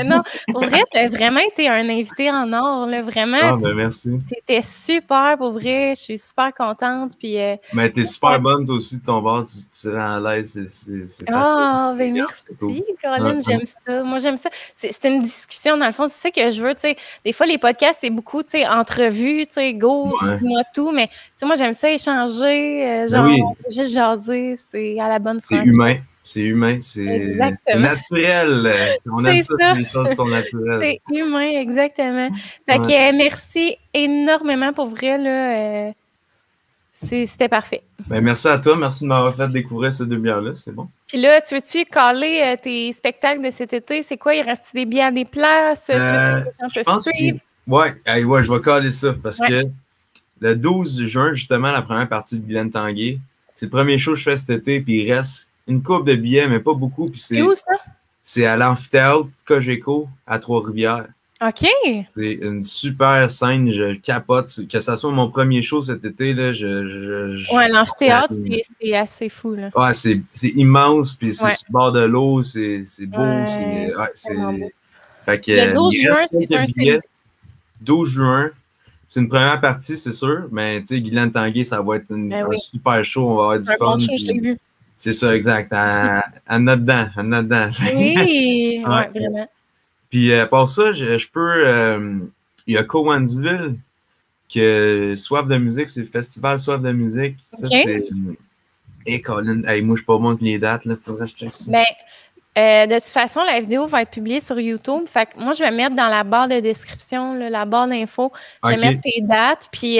[SPEAKER 1] Non, pour vrai, tu as vraiment été un invité en or, là. Vraiment,
[SPEAKER 2] Ah, ben merci.
[SPEAKER 1] t'étais super, pour vrai. Je suis super contente. Puis,
[SPEAKER 2] Mais t'es super bonne, toi aussi, de ton bord. Tu rends à l'aise. C'est facile.
[SPEAKER 1] ah, ben
[SPEAKER 2] Regarde, c'est cool.
[SPEAKER 1] merci, Caroline, j'aime ça. Moi, j'aime ça. C'est une discussion, dans le fond, c'est ça que je veux, tu sais. Des fois, les podcasts, c'est beaucoup, tu sais, entrevues, tu sais, go,
[SPEAKER 2] Ouais.
[SPEAKER 1] dis-moi tout, mais, tu sais, moi, j'aime ça échanger,
[SPEAKER 2] Ben
[SPEAKER 1] genre,
[SPEAKER 2] oui,
[SPEAKER 1] juste jaser, c'est à la bonne
[SPEAKER 2] c'est
[SPEAKER 1] franquette.
[SPEAKER 2] humain. C'est humain. C'est
[SPEAKER 1] Exactement.
[SPEAKER 2] naturel. On aime
[SPEAKER 1] C'est
[SPEAKER 2] ça
[SPEAKER 1] ça.
[SPEAKER 2] si les choses sont naturelles.
[SPEAKER 1] C'est humain, exactement. Fait que,
[SPEAKER 2] Ouais.
[SPEAKER 1] merci énormément pour vrai, là. C'était parfait.
[SPEAKER 2] Ben, merci à toi. Merci de m'avoir fait découvrir ces 2 bières-là. C'est bon.
[SPEAKER 1] Puis là, tu veux-tu caler tes spectacles de cet été? C'est quoi? Il reste des billets à des places? Tu veux que les gens
[SPEAKER 2] Je
[SPEAKER 1] te
[SPEAKER 2] pense que.
[SPEAKER 1] suivent?
[SPEAKER 2] Ouais, ouais, je vais caler ça parce
[SPEAKER 1] Ouais.
[SPEAKER 2] que le 12 juin, justement, la première partie de Guylaine Tanguay, c'est le premier show que je fais cet été, puis il reste une couple de billets, mais pas beaucoup. Puis
[SPEAKER 1] C'est où ça?
[SPEAKER 2] c'est à l'amphithéâtre Cogeco à Trois-Rivières.
[SPEAKER 1] OK.
[SPEAKER 2] C'est une super scène, je capote. Que ça soit mon premier show cet été, là,
[SPEAKER 1] Ouais, l'amphithéâtre, c'est assez fou, là.
[SPEAKER 2] Ouais, c'est immense, puis c'est
[SPEAKER 1] Ouais.
[SPEAKER 2] sur le bord de l'eau, c'est beau.
[SPEAKER 1] Ouais,
[SPEAKER 2] Ouais,
[SPEAKER 1] c'est vraiment beau.
[SPEAKER 2] Fait que,
[SPEAKER 1] Le 12
[SPEAKER 2] il
[SPEAKER 1] juin,
[SPEAKER 2] reste
[SPEAKER 1] c'est
[SPEAKER 2] quelques
[SPEAKER 1] un
[SPEAKER 2] billets.
[SPEAKER 1] samedi.
[SPEAKER 2] 12 juin, c'est une première partie, c'est sûr, mais tu sais, Guylaine Tanguay, ça va être
[SPEAKER 1] Ben oui.
[SPEAKER 2] un super show, on va avoir du
[SPEAKER 1] Un
[SPEAKER 2] fun.
[SPEAKER 1] bon show, je l'ai vu.
[SPEAKER 2] C'est ça, exact. À notre dedans, à notre dedans.
[SPEAKER 1] Oui,
[SPEAKER 2] Ouais.
[SPEAKER 1] ouais, vraiment.
[SPEAKER 2] Puis, à part ça, je peux. Il y a Cowansville, que Soif de musique, c'est le festival Soif de musique. Ça,
[SPEAKER 1] OK.
[SPEAKER 2] c'est. Et Colin, hey, moi, je suis pas bon avec les dates, là. Faudrait que je check ça.
[SPEAKER 1] Ben, de toute façon, la vidéo va être publiée sur YouTube. Fait que moi, je vais mettre dans la barre de description, là, la barre d'infos, je vais
[SPEAKER 2] Ok.
[SPEAKER 1] mettre tes dates, puis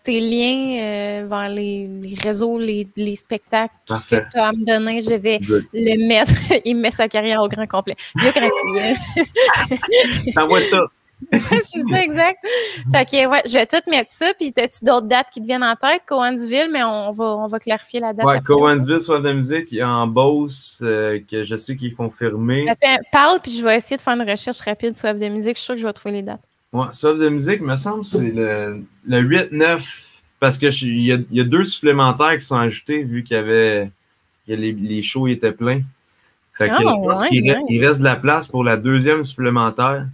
[SPEAKER 1] tes liens vers les réseaux, les spectacles, tout ce que
[SPEAKER 2] Parfait.
[SPEAKER 1] tu as à me donner, je vais
[SPEAKER 2] Good.
[SPEAKER 1] le mettre. Il met sa carrière au grand complet. Biographie.
[SPEAKER 2] T'envoies ça.
[SPEAKER 1] C'est ça, exact. Fait que, ouais, je vais tout mettre ça. Puis, as-tu d'autres dates qui te viennent en tête? Cowansville, mais on va clarifier la date.
[SPEAKER 2] Ouais,
[SPEAKER 1] après.
[SPEAKER 2] Cowansville, Soif de musique, il y a en Beauce, que je sais qu'il est confirmé.
[SPEAKER 1] Attends, parle, puis je vais essayer de faire une recherche rapide Soif de musique. Je suis sûre que je vais trouver les dates.
[SPEAKER 2] Ouais, Soif de musique, me semble, c'est le 8-9. Parce que il y a 2 supplémentaires qui sont ajoutés vu qu'il y avait que les shows étaient pleins. Fait que je pense
[SPEAKER 1] ouais,
[SPEAKER 2] qu'il
[SPEAKER 1] nice.
[SPEAKER 2] il reste de la place pour la 2e supplémentaire.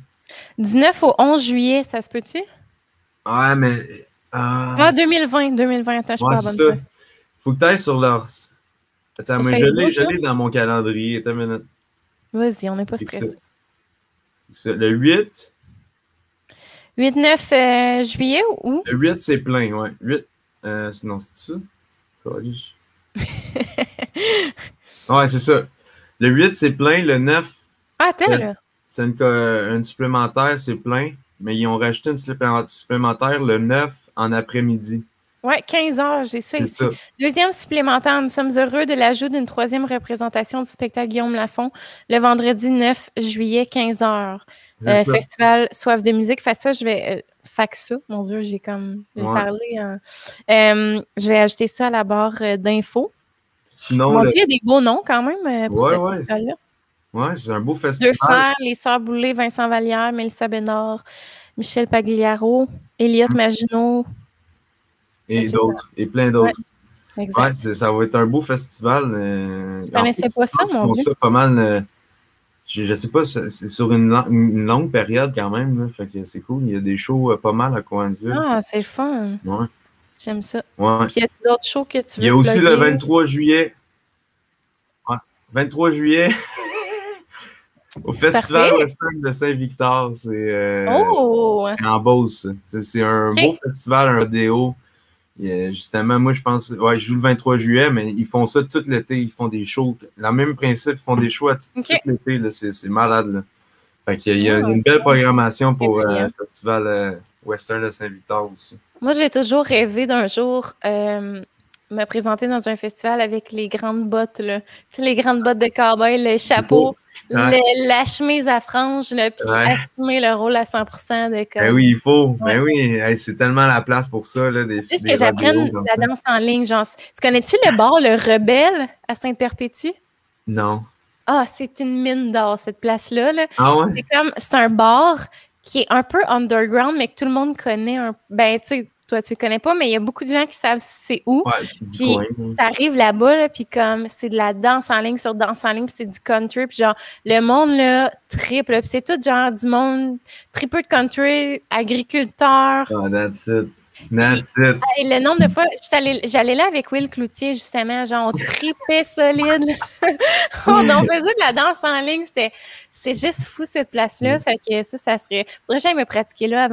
[SPEAKER 1] 19 au 11 juillet, ça se peut-tu?
[SPEAKER 2] Ouais, mais.
[SPEAKER 1] Ah, 2020. Attends, je suis
[SPEAKER 2] Ouais,
[SPEAKER 1] pas à
[SPEAKER 2] c'est
[SPEAKER 1] bonne
[SPEAKER 2] ça.
[SPEAKER 1] place.
[SPEAKER 2] Faut que tu ailles sur leur. Attends,
[SPEAKER 1] Sur
[SPEAKER 2] mais
[SPEAKER 1] Facebook,
[SPEAKER 2] je l'ai dans mon calendrier. Attends une minute.
[SPEAKER 1] Vas-y, on n'est pas
[SPEAKER 2] C'est
[SPEAKER 1] stressé.
[SPEAKER 2] ça. Le 8.
[SPEAKER 1] 8-9 juillet ou?
[SPEAKER 2] Le 8, c'est plein, ouais. 8. Non, c'est ça? Ouais, c'est ça. Le 8, c'est plein. Le 9,
[SPEAKER 1] Ah, attends, là.
[SPEAKER 2] c'est une supplémentaire, c'est plein. Mais ils ont rajouté une supplémentaire le 9 en après-midi.
[SPEAKER 1] Ouais, 15 heures, j'ai ça
[SPEAKER 2] C'est
[SPEAKER 1] ici.
[SPEAKER 2] ça.
[SPEAKER 1] 2e supplémentaire, nous sommes heureux de l'ajout d'une 3e représentation du spectacle Guillaume Lafont le vendredi 9 juillet, 15 heures.
[SPEAKER 2] C'est ça.
[SPEAKER 1] Festival Soif de musique. Fait ça, je vais. Ça, mon Dieu, j'ai comme
[SPEAKER 2] Ouais.
[SPEAKER 1] parlé. Je vais ajouter ça à la barre d'infos.
[SPEAKER 2] Sinon,
[SPEAKER 1] Mon Dieu, il y a des beaux noms quand même pour
[SPEAKER 2] Ouais,
[SPEAKER 1] ce
[SPEAKER 2] ouais.
[SPEAKER 1] festival-là.
[SPEAKER 2] Ouais, c'est un beau
[SPEAKER 1] Deux
[SPEAKER 2] festival.
[SPEAKER 1] frères, les sœurs Boulay, Vincent Vallière, Mélissa Bénard, Michel Pagliaro, Elliott Maginot.
[SPEAKER 2] Et
[SPEAKER 1] etc.
[SPEAKER 2] d'autres. Et plein d'autres.
[SPEAKER 1] Exact.
[SPEAKER 2] Ouais, ça va être un beau festival.
[SPEAKER 1] Je connaissais pas ça, mon Dieu.
[SPEAKER 2] Ça pas mal. Je sais pas, c'est sur une longue période quand même. Là, fait que c'est cool. Il y a des shows pas mal à Cowansville.
[SPEAKER 1] Ah, c'est le fun.
[SPEAKER 2] Ouais.
[SPEAKER 1] J'aime ça.
[SPEAKER 2] Ouais.
[SPEAKER 1] Puis, y a-t-il d'autres shows que tu veux
[SPEAKER 2] Il y a aussi le
[SPEAKER 1] plugger?
[SPEAKER 2] 23 juillet. Ouais. 23 juillet. Au Festival
[SPEAKER 1] parfait.
[SPEAKER 2] Western de Saint-Victor. C'est en Beauce. C'est un beau festival, un rodéo. Justement, moi, je pense, je joue le 23 juillet, mais ils font ça tout l'été. Ils font des shows. Le même principe, ils font des shows tout l'été. Là. C'est malade. Là. Fait qu'il y a une belle programmation pour le Festival Western de Saint-Victor aussi.
[SPEAKER 1] Moi, j'ai toujours rêvé d'un jour me présenter dans un festival avec les grandes bottes, là. Tu sais, les grandes bottes de cowboy, le chapeau. La chemise à franges, là, puis
[SPEAKER 2] Ouais.
[SPEAKER 1] assumer le rôle à 100% de comme...
[SPEAKER 2] Ben oui, il faut.
[SPEAKER 1] Ouais.
[SPEAKER 2] Ben oui, hey, c'est tellement la place pour ça, là, des
[SPEAKER 1] Juste
[SPEAKER 2] des
[SPEAKER 1] que j'apprenne
[SPEAKER 2] rodéos comme
[SPEAKER 1] la
[SPEAKER 2] ça.
[SPEAKER 1] danse en ligne, genre... Tu connais-tu le bar Le Rebelle à Sainte-Perpétue?
[SPEAKER 2] Non.
[SPEAKER 1] Ah, c'est une mine d'or, cette place-là, là.
[SPEAKER 2] Ah ouais?
[SPEAKER 1] C'est un bar qui est un peu underground, mais que tout le monde connaît. Ben, tu sais, toi, tu le connais pas, mais il y a beaucoup de gens qui savent c'est où.
[SPEAKER 2] Ouais, du
[SPEAKER 1] Puis,
[SPEAKER 2] coin.
[SPEAKER 1] t'arrives là-bas, là, puis comme, c'est de la danse en ligne sur danse en ligne, puis c'est du country, puis genre, le monde, là, triple, puis c'est tout genre du monde, triple de country, agriculteur.
[SPEAKER 2] Ah, that's it. That's it.
[SPEAKER 1] Et le nombre de fois, j'allais là avec Will Cloutier, justement, genre, on tripait solide. On faisait de la danse en ligne. C'est juste fou, cette place-là. Fait que ça serait... Faudrait que j'aille me pratiquer là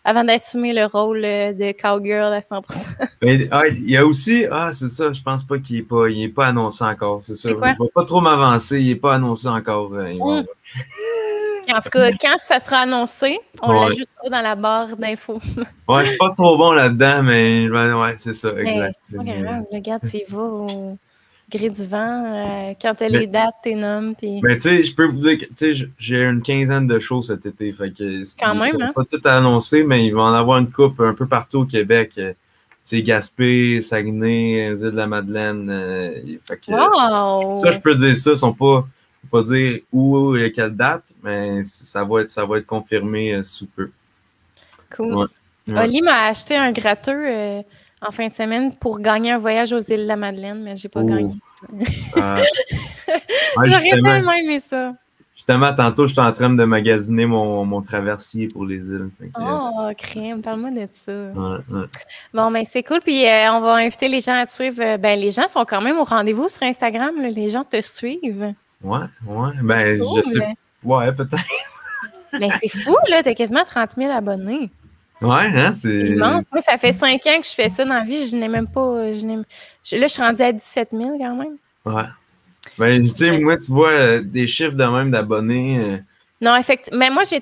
[SPEAKER 1] avant d'assumer le rôle de cowgirl à 100%.
[SPEAKER 2] Mais, il y a aussi, c'est ça, je pense pas qu'il est pas annoncé encore, c'est ça. Je vais pas trop m'avancer, il est pas annoncé encore.
[SPEAKER 1] En tout cas, quand ça sera annoncé, on l'ajoutera dans la barre d'infos.
[SPEAKER 2] Ouais, je suis pas trop bon là-dedans, mais ouais, c'est ça, exact.
[SPEAKER 1] C'est pas grave, regarde, tu y vas au gré du vent, quand t'as les dates, t'es noms. Puis...
[SPEAKER 2] Mais tu sais, je peux vous dire que j'ai une quinzaine de shows cet été, fait que
[SPEAKER 1] quand même, hein?
[SPEAKER 2] Pas tout annoncé, mais il va en avoir une coupe un peu partout au Québec. Tu sais, Gaspé, Saguenay, Île-de-la-Madeleine. Fait que,
[SPEAKER 1] wow!
[SPEAKER 2] Ça, je peux dire ça, ils sont pas dire où et quelle date, mais ça va être confirmé sous peu.
[SPEAKER 1] Cool. Ouais. Oli m'a acheté un gratteux en fin de semaine pour gagner un voyage aux îles de la Madeleine, mais j'ai pas gagné. J'aurais tellement aimé ça.
[SPEAKER 2] Justement, tantôt, j'étais en train de magasiner mon traversier pour les îles.
[SPEAKER 1] Oh, crème, parle-moi de ça.
[SPEAKER 2] Ouais.
[SPEAKER 1] Bon, ben c'est cool. Puis on va inviter les gens à te suivre. Ben, les gens sont quand même au rendez-vous sur Instagram. Là. Les gens te suivent.
[SPEAKER 2] Ouais. Ben, cool. Je sais. Ouais, peut-être.
[SPEAKER 1] Mais c'est fou, là. T'as quasiment 30 000 abonnés.
[SPEAKER 2] Ouais, hein, c'est
[SPEAKER 1] immense. Moi, ça fait 5 ans que je fais ça dans la vie. Je n'ai même pas... Là, je suis rendue à 17 000 quand même.
[SPEAKER 2] Ouais. Ben, tu sais, moi, tu vois des chiffres de même d'abonnés.
[SPEAKER 1] Non, effectivement. Mais moi, j'ai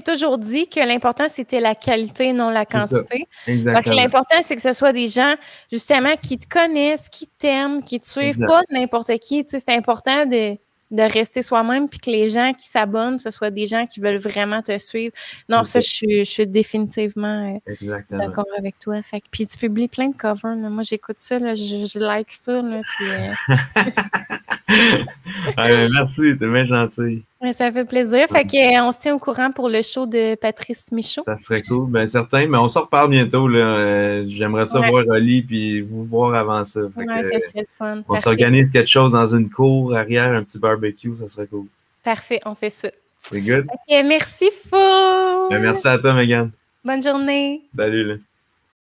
[SPEAKER 1] toujours dit que l'important, c'était la qualité, non la quantité.
[SPEAKER 2] Exactement.
[SPEAKER 1] Donc, l'important, c'est que ce soit des gens, justement, qui te connaissent, qui t'aiment, qui te suivent, pas n'importe qui. Tu sais, c'est important de rester soi-même, puis que les gens qui s'abonnent, ce soit des gens qui veulent vraiment te suivre. Non, ça, je suis définitivement d'accord avec toi. Fait que, puis tu publies plein de covers. Là. Moi, j'écoute ça, là, je like ça. Là, puis,
[SPEAKER 2] merci, t'es bien gentil.
[SPEAKER 1] Ouais, ça fait plaisir. Fait qu'on se tient au courant pour le show de Patrice Michaud.
[SPEAKER 2] Ça serait cool, bien certain. Mais on se reparle bientôt. J'aimerais ça voir Oli puis vous voir avant ça.
[SPEAKER 1] Ça serait le fun.
[SPEAKER 2] On s'organise quelque chose dans une cour arrière, un petit barbecue, ça serait cool.
[SPEAKER 1] Parfait, on fait ça.
[SPEAKER 2] C'est good.
[SPEAKER 1] Merci, Fou!
[SPEAKER 2] Merci à toi, Megan.
[SPEAKER 1] Bonne journée.
[SPEAKER 2] Salut. Là.